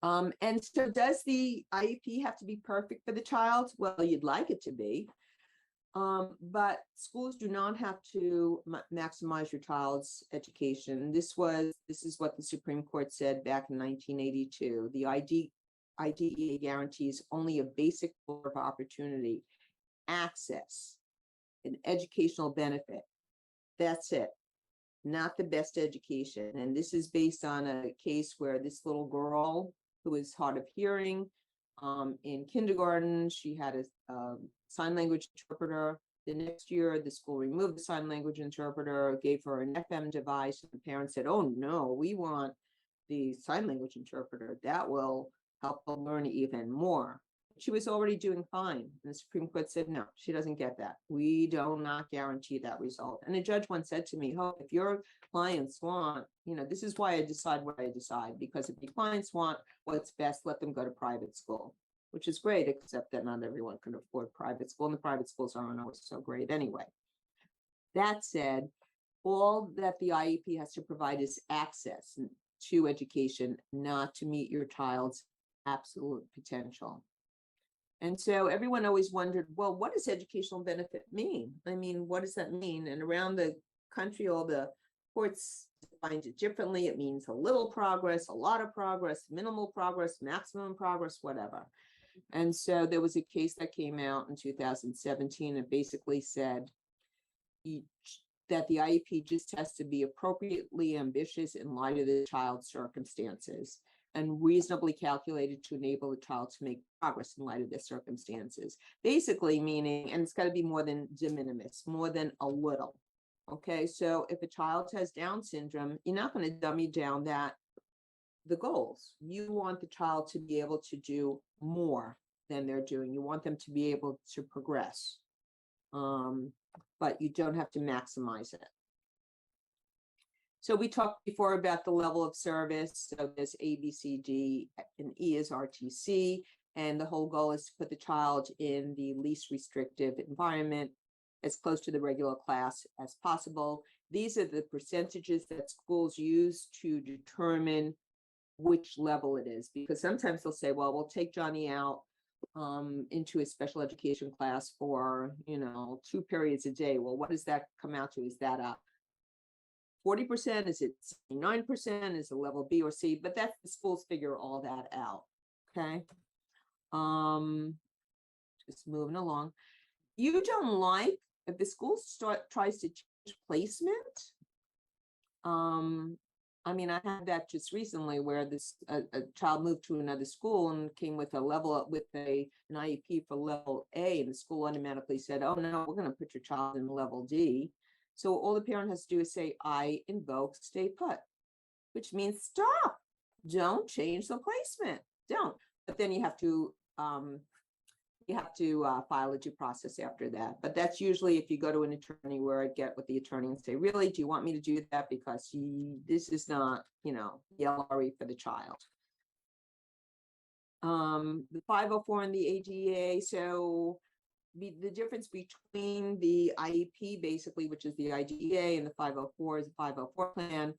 And so does the IEP have to be perfect for the child? Well, you'd like it to be, but schools do not have to maximize your child's education. This is what the Supreme Court said back in 1982. The IDEA guarantees only a basic level of opportunity, access, an educational benefit. That's it. Not the best education. And this is based on a case where this little girl who is hard of hearing, in kindergarten, she had a sign language interpreter. The next year, the school removed the sign language interpreter, gave her an FM device. And the parents said, oh no, we want the sign language interpreter. That will help her learn even more. She was already doing fine. And the Supreme Court said, no, she doesn't get that. We do not guarantee that result. And a judge once said to me, oh, if your clients want, this is why I decide what I decide, because if your clients want what's best, let them go to private school, which is great, except that not everyone can afford private school, and the private schools aren't always so great anyway. That said, all that the IEP has to provide is access to education, not to meet your child's absolute potential. And so everyone always wondered, well, what does educational benefit mean? I mean, what does that mean? And around the country, all the courts defined it differently. It means a little progress, a lot of progress, minimal progress, maximum progress, whatever. And so there was a case that came out in 2017 that basically said that the IEP just has to be appropriately ambitious in light of the child's circumstances, and reasonably calculated to enable the child to make progress in light of their circumstances. Basically meaning, and it's got to be more than de minimis, more than a little. Okay, so if a child has Down syndrome, you're not going to dummy down the goals. You want the child to be able to do more than they're doing. You want them to be able to progress, but you don't have to maximize it. So we talked before about the level of service. So there's A, B, C, D, and E is RTC. And the whole goal is to put the child in the least restrictive environment, as close to the regular class as possible. These are the percentages that schools use to determine which level it is, because sometimes they'll say, well, we'll take Johnny out into a special education class for, 2 periods a day. Well, what does that come out to? Is that a 40%? Is it 9%? Is it level B or C? But that's the schools figure all that out. Okay. Just moving along. You don't like if the school tries to change placement. I mean, I had that just recently where a child moved to another school and came with an IEP for level A, and the school automatically said, oh no, we're going to put your child in level D. So all the parent has to do is say, I invoke stay put, which means stop. Don't change the placement. Don't. But then you have to you have to file a due process after that. But that's usually if you go to an attorney, where I get with the attorney and say, really, do you want me to do that? Because this is not, LRE for the child. The 504 and the ADA. So the difference between the IEP, basically, which is the IDEA, and the 504 is the 504 plan.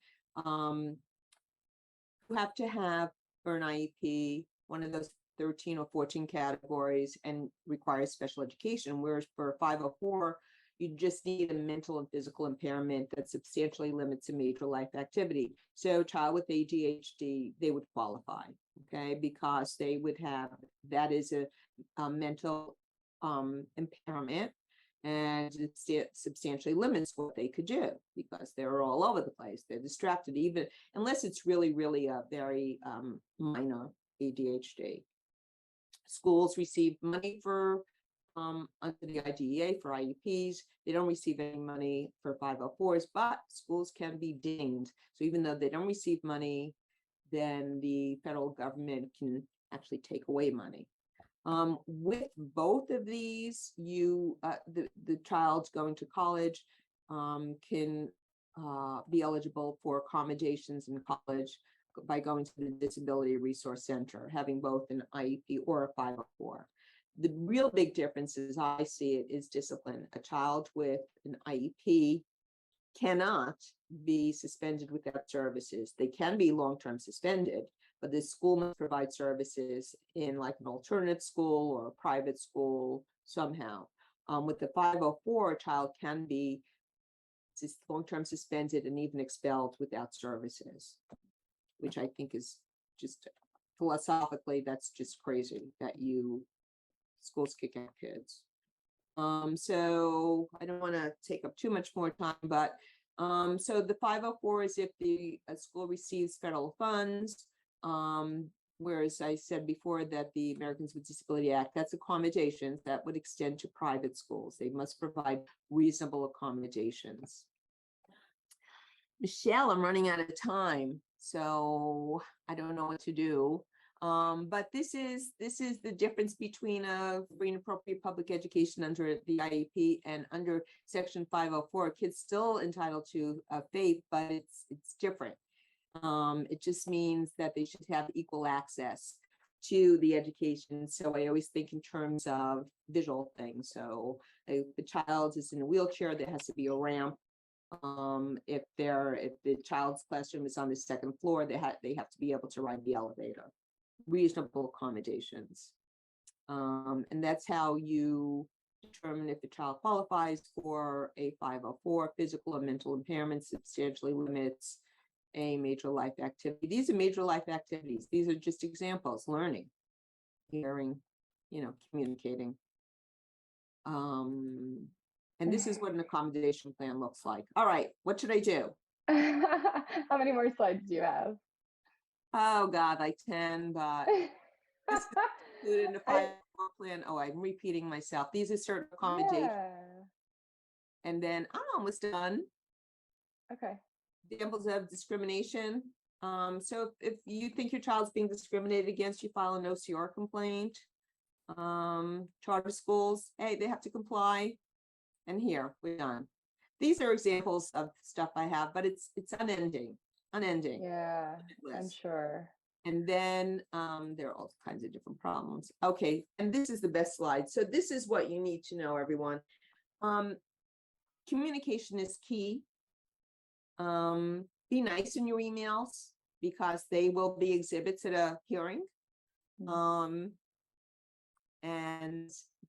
You have to have, for an IEP, one of those 13 or 14 categories and requires special education, whereas for 504, you just need a mental and physical impairment that substantially limits a major life activity. So child with ADHD, they would qualify, okay, because they would have, that is a mental impairment, and it substantially limits what they could do because they're all over the place. They're distracted, even unless it's really, really a very minor ADHD. Schools receive money for under the IDEA for IEPs. They don't receive any money for 504s, but schools can be dinged. So even though they don't receive money, then the federal government can actually take away money. With both of these, the child going to college can be eligible for accommodations in college by going to the Disability Resource Center, having both an IEP or a 504. The real big difference, as I see it, is discipline. A child with an IEP cannot be suspended without services. They can be long-term suspended, but the school must provide services in like an alternative school or a private school somehow. With the 504, a child can be long-term suspended and even expelled without services, which I think is just philosophically, that's just crazy that schools kick out kids. So I don't want to take up too much more time, but so the 504 is if the school receives federal funds, whereas I said before that the Americans with Disability Act, that's accommodations that would extend to private schools. They must provide reasonable accommodations. Michelle, I'm running out of time, so I don't know what to do. But this is the difference between a free and appropriate public education under the IEP and under Section 504. Kids still entitled to FAPE, but it's different. It just means that they should have equal access to the education. So I always think in terms of visual things. So if the child is in a wheelchair, there has to be a ramp. If the child's classroom is on the second floor, they have to be able to ride the elevator. Reasonable accommodations. And that's how you determine if the child qualifies for a 504. Physical and mental impairment substantially limits a major life activity. These are major life activities. These are just examples: learning, hearing, communicating. And this is what an accommodation plan looks like. All right, what should I do? How many more slides do you have? Oh God, like 10, but this is included in the 504 plan. Oh, I'm repeating myself. These are certain accommodations. Yeah. And then I'm almost done. Okay. Examples of discrimination. So if you think your child's being discriminated against, you file an OCR complaint. Charter schools, hey, they have to comply. And here, we're done. These are examples of stuff I have, but it's unending. Yeah, I'm sure. And then there are all kinds of different problems. Okay, and this is the best slide. So this is what you need to know, everyone. Communication is key. Be nice in your emails because they will be exhibits at a hearing.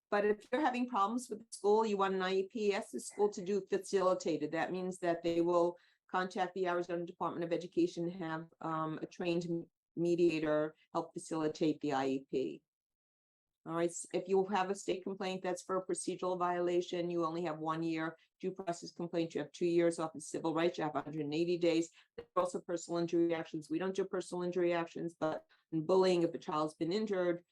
But if you're having problems with the school, you want an IEP, ask the school to do facilitated. That means that they will contact the Arizona Department of Education, have a trained mediator help facilitate the IEP. All right, if you have a state complaint that's for a procedural violation, you only have 1 year. Due process complaint, you have 2 years. Off of civil rights, you have 180 days. There's also personal injury actions. We don't do personal injury actions, but in bullying, if a child's been injured,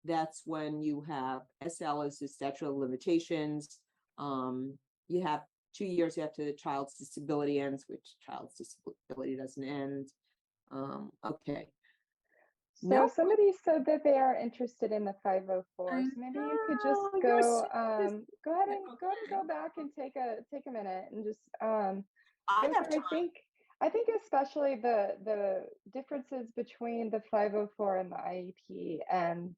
that's when you have SL as the statute of limitations. You have 2 years after the child's disability ends, which child's disability doesn't end. Okay. So No, somebody said that they are interested in the I 504. So maybe you could just know, you're go so go ahead and okay. go back and take a minute and just I go have through. time. I think especially the differences between the 504 and the IEP. And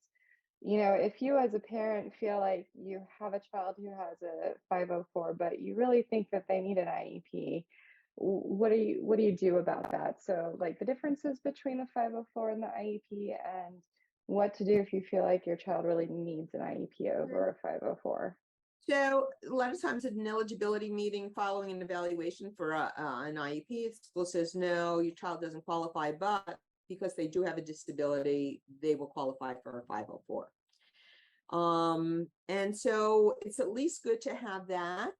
if you as a parent feel like you have a child who has a 504, but you really think that they need an IEP, what do you do about that? So like the differences between the 504 and the IEP, and what to do if you feel like your child really needs an IEP over a 504. So a lot of times at an eligibility meeting following an evaluation for an IEP, the school says, no, your child doesn't qualify, but because they do have a disability, they will qualify for a 504. And so it's at least good to have that.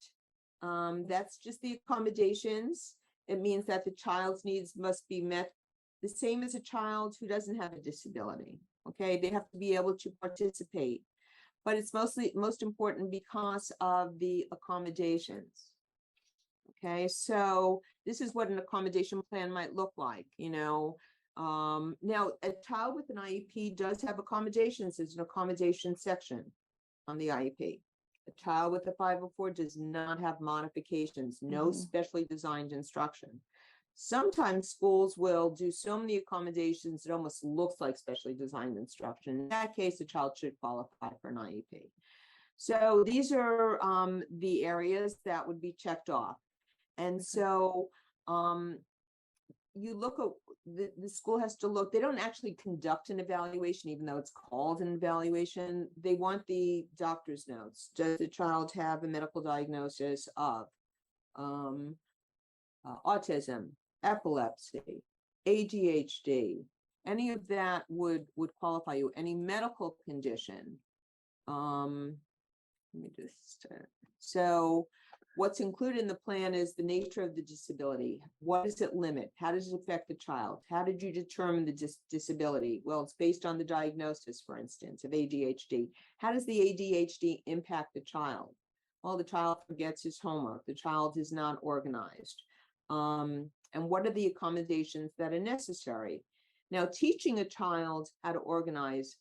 That's just the accommodations. It means that the child's needs must be met the same as a child who doesn't have a disability. Okay, they have to be able to participate, but it's most important because of the accommodations. Okay, so this is what an accommodation plan might look like, now a child with an IEP does have accommodations. There's an accommodation section on the IEP. A child with a 504 does not have modifications, no specially designed instruction. Sometimes schools will do so many accommodations, it almost looks like specially designed instruction. In that case, the child should qualify for an IEP. So these are the areas that would be checked off. And so you look at the school has to look, they don't actually conduct an evaluation, even though it's called an evaluation. They want the doctor's notes. Does the child have a medical diagnosis of autism, epilepsy, ADHD? Any of that would qualify you. Any medical condition. Let me just, so what's included in the plan is the nature of the disability. What does it limit? How does it affect the child? How did you determine the disability? Well, it's based on the diagnosis, for instance, of ADHD. How does the ADHD impact the child? Well, the child forgets his homework. The child is not organized. And what are the accommodations that are necessary? Now, teaching a child how to organize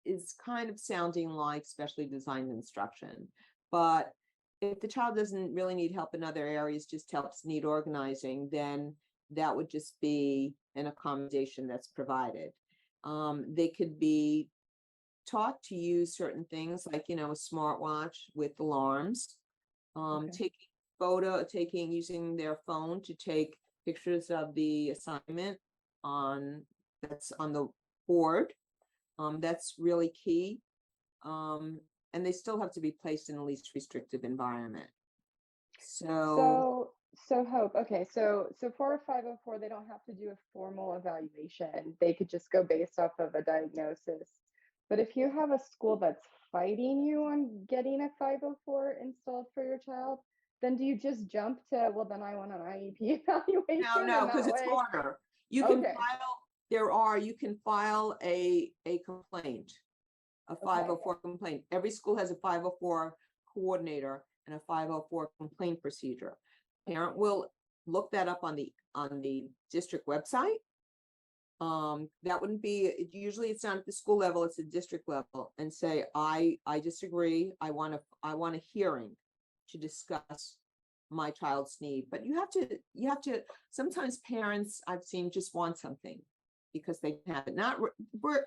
is kind of sounding like specially designed instruction, but if the child doesn't really need help in other areas, just helps need organizing, then that would just be an accommodation that's provided. They could be taught to use certain things like, a smartwatch with alarms, using their phone to take pictures of the assignment that's on the board. That's really key. And they still have to be placed in the least restrictive environment. So Hope, okay, so for a 504, they don't have to do a formal evaluation. They could just go based off of a diagnosis. But if you have a school that's fighting you on getting a 504 installed for your child, then do you just jump to, well, then I want an IEP evaluation No, and because that it's way? harder. You can Okay, file a complaint, a 504 complaint. Every school has a 504 coordinator and a 504 complaint procedure. Parent will look that up on the district website. That wouldn't be, usually it's not at the school level, it's a district level, and say, I disagree. I want a hearing to discuss my child's need. But you have to, sometimes parents I've seen just want something because they have it, not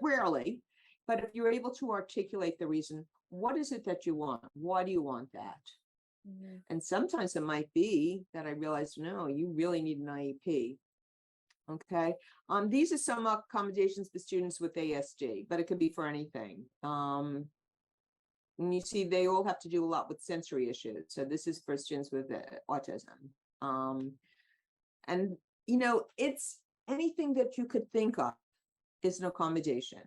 rarely, but if you're able to articulate the reason, what is it that you want? Why do you want that? And sometimes it might be that I realize, no, you really need an IEP. Okay. These are some accommodations for students with ASD, but it could be for anything. And you see, they all have to do a lot with sensory issues. So this is for students with autism. And it's anything that you could think of is an accommodation.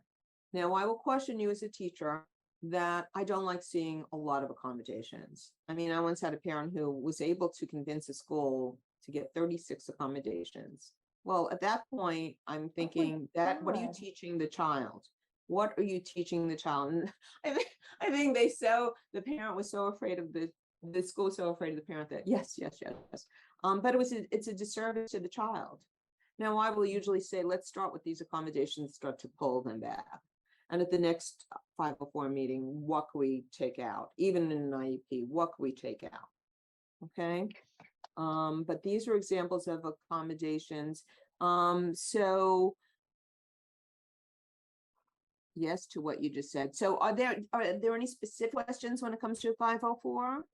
Now, I will caution you as a teacher that I don't like seeing a lot of accommodations. I mean, I once had a parent who was able to convince a school to get 36 accommodations. Well, at that point, I'm thinking what are you teaching the child? What are you teaching the child? And I think the parent was so afraid of the school was so afraid of the parent that yes. But it's a disservice to the child. Now, I will usually say, let's start with these accommodations, start to pull them back. And at the next 504 meeting, what can we take out? Even in an IEP, what can we take out? Okay. But these are examples of accommodations. So yes, to what you just said. So are there any specific questions when it comes to 504?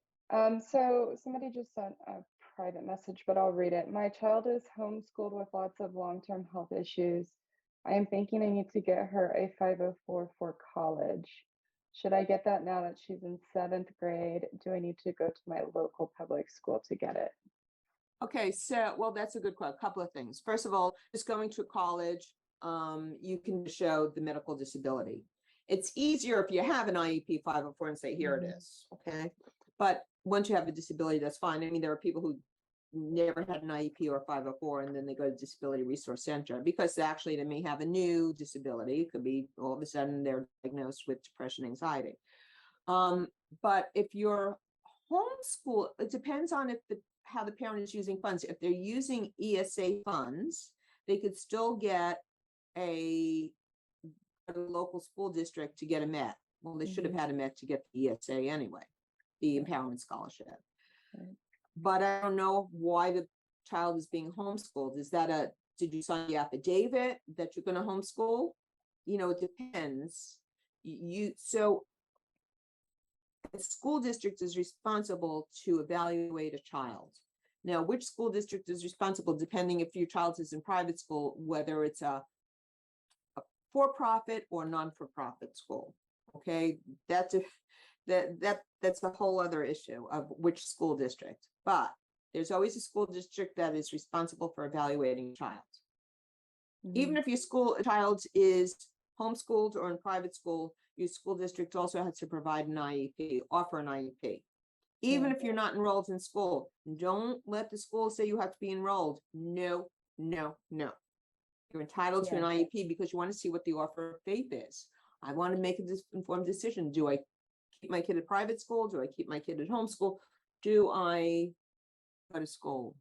So somebody just sent a private message, but I'll read it. My child is homeschooled with lots of long-term health issues. I am thinking I need to get her a 504 for college. Should I get that now that she's in 7th grade? Do I need to go to my local public school to get it? Okay, so, well, that's a good question. A couple of things. First of all, just going to college, you can show the medical disability. It's easier if you have an IEP 504 and say, here it is, okay? But once you have a disability, that's fine. I mean, there are people who never had an IEP or 504, and then they go to Disability Resource Center because actually they may have a new disability. It could be all of a sudden they're diagnosed with depression, anxiety. But if you're homeschool, it depends on how the parent is using funds. If they're using ESA funds, they could still get a local school district to get a MET. Well, they should have had a MET to get the ESA anyway, the empowerment scholarship. Right. But I don't know why the child is being homeschooled. Is that did you sign the affidavit that you're going to homeschool? You know, it depends. So the school district is responsible to evaluate a child. Now, which school district is responsible, depending if your child is in private school, whether it's a for-profit or non-for-profit school. Okay, that's a whole other issue of which school district. But there's always a school district that is responsible for evaluating a child. Even if your child is homeschooled or in private school, your school district also has to provide an IEP, offer an IEP. Even if you're not enrolled in school, don't let the school say you have to be enrolled. No, no, no. You're entitled to an IEP because you want to see what the offer of faith is. I want to make an informed decision. Do I keep my kid at private school? Do I keep my kid at homeschool? Do I go to school?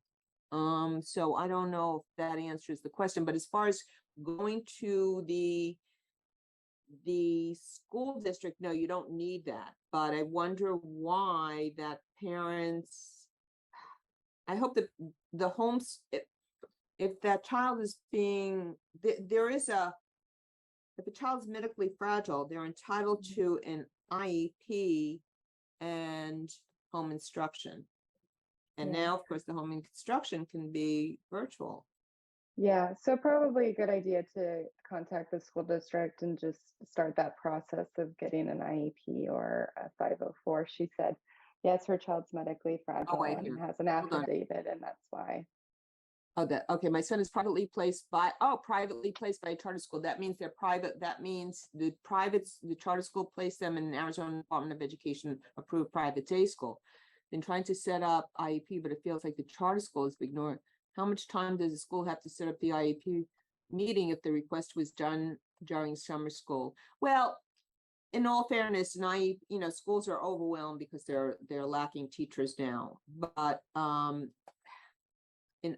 So I don't know if that answers the question, but as far as going to the school district, no, you don't need that. But I wonder why that parents, I hope that the homes, if that child is being, if a child's medically fragile, they're entitled to an IEP and home instruction. And now, of course, the home instruction can be virtual. Yeah, so probably a good idea to contact the school district and just start that process of getting an IEP or a 504. She said, yes, her child's medically fragile and has an affidavit, and that's why. Oh, okay. My son is privately placed by a charter school. That means they're private. That means the charter school placed them in an Arizona Department of Education approved private day school. Been trying to set up IEP, but it feels like the charter school is ignored. How much time does the school have to set up the IEP meeting if the request was done during summer school? Well, in all fairness, schools are overwhelmed because they're lacking teachers now. But in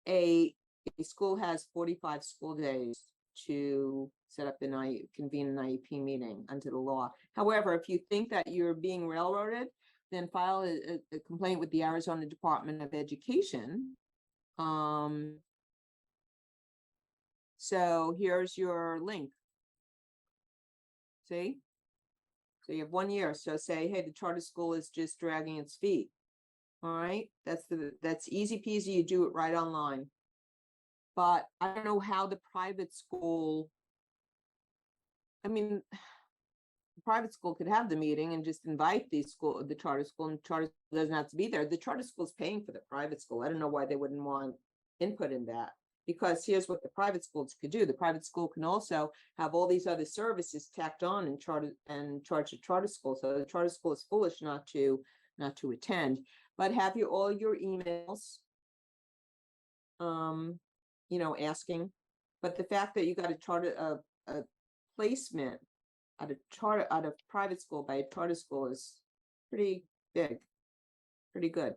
a school has 45 school days to set up convene an IEP meeting under the law. However, if you think that you're being railroaded, then file a complaint with the Arizona Department of Education. So here's your link. See? So you have 1 year. So say, hey, the charter school is just dragging its feet. All right. That's easy peasy. You do it right online. But I don't know how the private school, the private school could have the meeting and just invite the charter school, and the charter school doesn't have to be there. The charter school is paying for the private school. I don't know why they wouldn't want input in that, because here's what the private schools could do. The private school can also have all these other services tacked on and charge the charter school. So the charter school is foolish not to attend. But have all your emails, asking. But the fact that you got a placement out of private school by a charter school is pretty big, pretty good.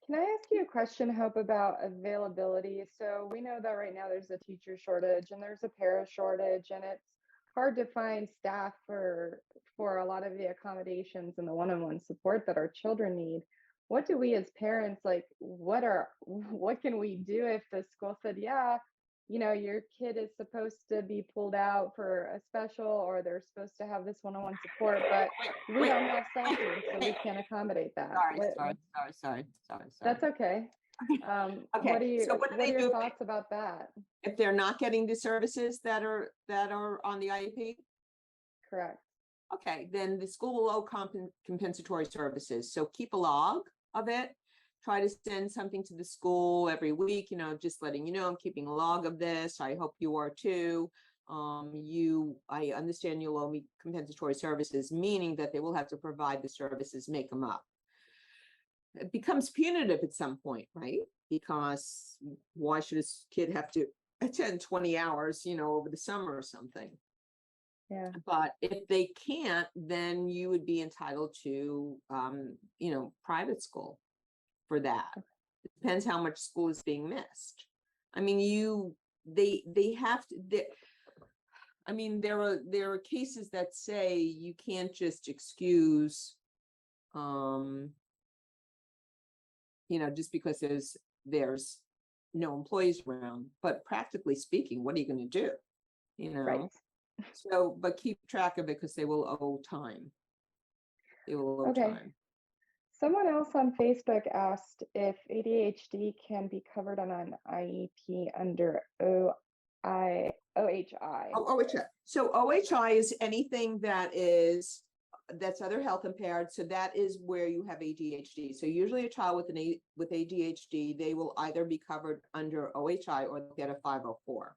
Can I ask you a question, Hope, about availability? So we know that right now there's a teacher shortage and there's a para shortage, and it's hard to find staff for a lot of the accommodations and the one-on-one support that our children need. What do we as parents like? What can we do if the school said, yeah, your kid is supposed to be pulled out for a special, or they're supposed to have this one-on-one support, but we Wait, don't have staffing, so we wait, can't accommodate that. sorry, sorry. That's okay. Okay, so what do What they are your do thoughts about that? if they're not getting the services that are on the IEP? Correct. Okay, then the school will owe compensatory services. So keep a log of it. Try to send something to the school every week, just letting you know I'm keeping a log of this. I hope you are too. I understand you'll owe me compensatory services, meaning that they will have to provide the services, make them up. It becomes punitive at some point, right? Because why should a kid have to attend 20 hours, over the summer or something? Yeah. But if they can't, then you would be entitled to, private school for that. It depends how much school is being missed. I mean, they have to. I mean, there are cases that say you can't just excuse, just because there's no employees around. But practically speaking, what are you going to do? Right. So, but keep track of it because they will owe time. They will owe Okay. time. Someone else on Facebook asked if ADHD can be covered on an IEP under OHI. OHI. So OHI is anything that's other health impaired. So that is where you have ADHD. So usually a child with ADHD, they will either be covered under OHI or get a 504.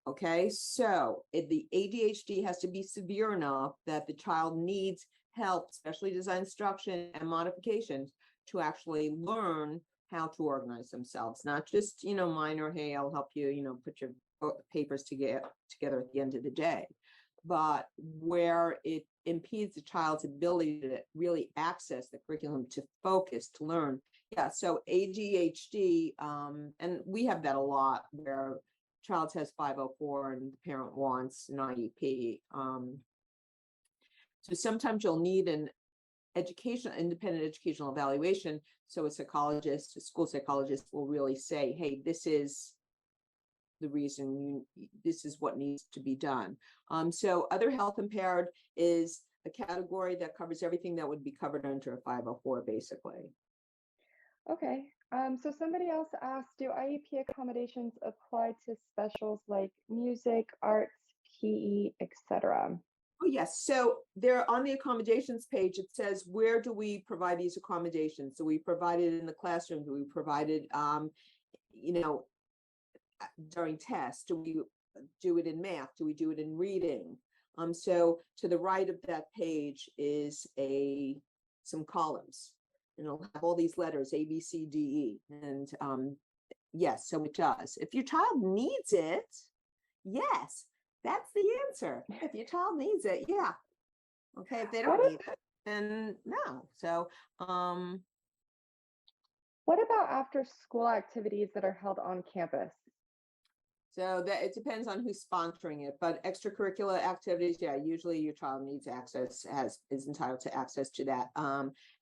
Okay, so the ADHD has to be severe enough that the child needs help, specially designed instruction and modifications to actually learn how to organize themselves, not just, minor, hey, I'll help you, put your papers together at the end of the day, but where it impedes the child's ability to really access the curriculum, to focus, to learn. Yeah, so ADHD, and we have that a lot where child has 504 and the parent wants an IEP. So sometimes you'll need an independent educational evaluation. So a school psychologist will really say, hey, this is the reason this is what needs to be done. So other health impaired is a category that covers everything that would be covered under a 504, basically. Okay. So somebody else asked, do IEP accommodations apply to specials like music, arts, PE, etc.? Oh, yes. So there on the accommodations page, it says, where do we provide these accommodations? So we provide it in the classroom. Do we provide it, during tests? Do we do it in math? Do we do it in reading? So to the right of that page is some columns, and it'll have all these letters, A, B, C, D, E. And yes, so it does. If your child needs it, yes, that's the answer. If your child needs it, yeah. Okay, if they don't need it, then no. So what about after school activities that are held on campus? So that it depends on who's sponsoring it, but extracurricular activities, yeah, usually your child needs access, is entitled to access to that.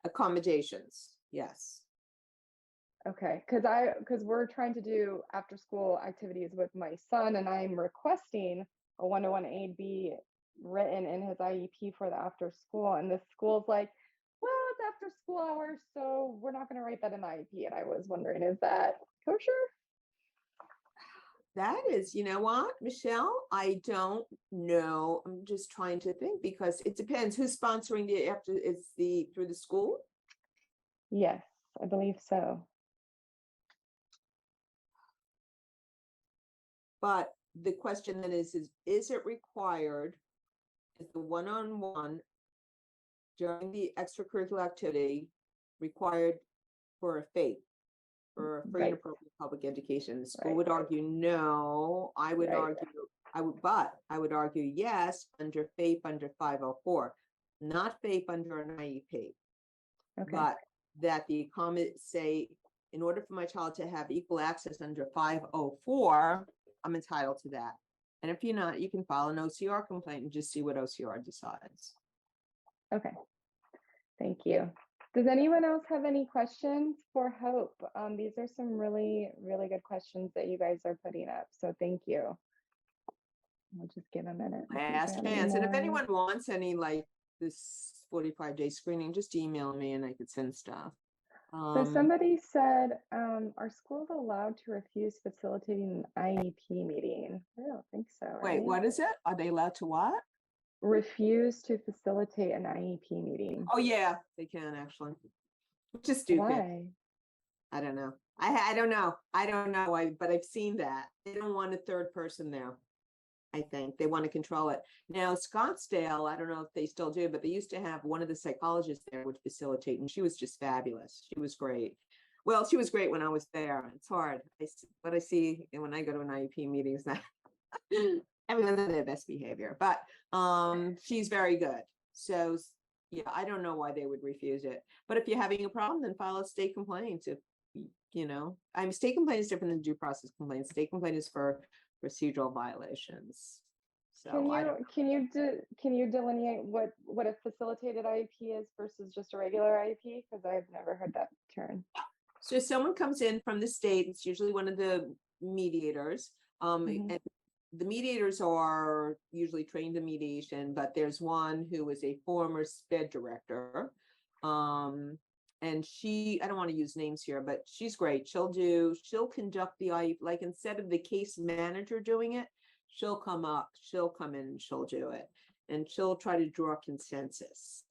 Accommodations, yes. Okay, because we're trying to do after school activities with my son, and I'm requesting a one-to-one aid be written in his IEP for the after school, and the school's like, well, it's after school hours, so we're not going to write that in the IEP. And I was wondering, is that kosher? That is, you know what, Michelle, I don't know. I'm just trying to think because it depends who's sponsoring it after. It's through the school. Yes, I believe so. But the question then is it required? Is the one-on-one during the extracurricular activity required for a FAPE, for free and appropriate public education? The school would argue no. I would argue I would argue yes under FAPE under 504, not FAPE under an IEP. Okay. But that the comments say, in order for my child to have equal access under 504, I'm entitled to that. And if you're not, you can file an OCR complaint and just see what OCR decides. Okay, thank you. Does anyone else have any questions for Hope? These are some really, really good questions that you guys are putting up. So thank you. I'll just give a minute. and see if I Last have any chance. And if more. anyone wants any like this 45-day screening, just email me and I could send stuff. So somebody said, are schools allowed to refuse facilitating an IEP meeting? I don't think so, right? Wait, what is it? Are they allowed to what? Refuse to facilitate an IEP meeting. Oh yeah, they can actually. Which is stupid. Why? I don't know. I don't know. I don't know. But I've seen that. They don't want a third person there. I think they want to control it. Now, Scottsdale, I don't know if they still do, but they used to have one of the psychologists there would facilitate, and she was just fabulous. She was great. Well, she was great when I was there. It's hard. But I see when I go to an IEP meeting is that everyone's on their best behavior, but she's very good. So yeah, I don't know why they would refuse it. But if you're having a problem, then file a state complaint. If state complaint is different than due process complaint. State complaint is for procedural violations. So can you delineate what a facilitated IEP is versus just a regular IEP? Because I've never heard that term. So if someone comes in from the state, it's usually one of the mediators. And the mediators are usually trained in mediation, but there's one who is a former SPED director. And I don't want to use names here, but she's great. She'll conduct the IEP, like instead of the case manager doing it, she'll come in and she'll do it. And she'll try to draw consensus.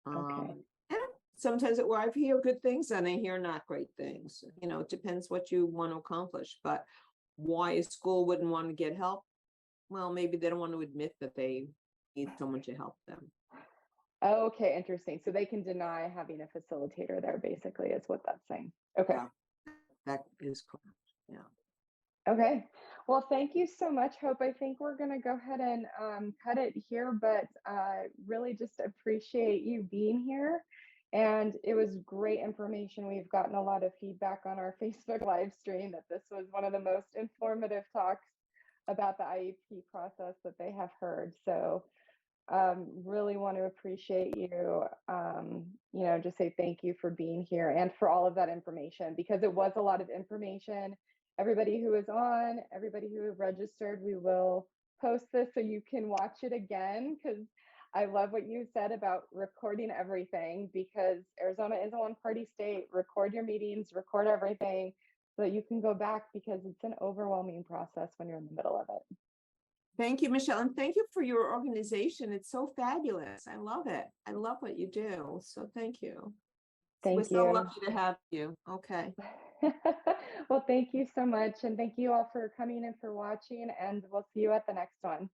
Okay. And sometimes I hear good things and I hear not great things. It depends what you want to accomplish. But why a school wouldn't want to get help? Well, maybe they don't want to admit that they need someone to help them. Okay, interesting. So they can deny having a facilitator there, basically, is what that's saying. Okay. Yeah, that is correct. Yeah. Okay. Well, thank you so much, Hope. I think we're going to go ahead and cut it here, but really just appreciate you being here. And it was great information. We've gotten a lot of feedback on our Facebook live stream that this was one of the most informative talks about the IEP process that they have heard. So really want to appreciate you, just say thank you for being here and for all of that information, because it was a lot of information. Everybody who is on, everybody who registered, we will post this so you can watch it again, because I love what you said about recording everything, because Arizona is a one-party state. Record your meetings, record everything so that you can go back, because it's an overwhelming process when you're in the middle of it. Thank you, Michelle. And thank you for your organization. It's so fabulous. I love it. I love what you do. So thank you. We're so lucky to have you. Okay. Well, thank you so much. And thank you all for coming and for watching. And we'll see you at the next one.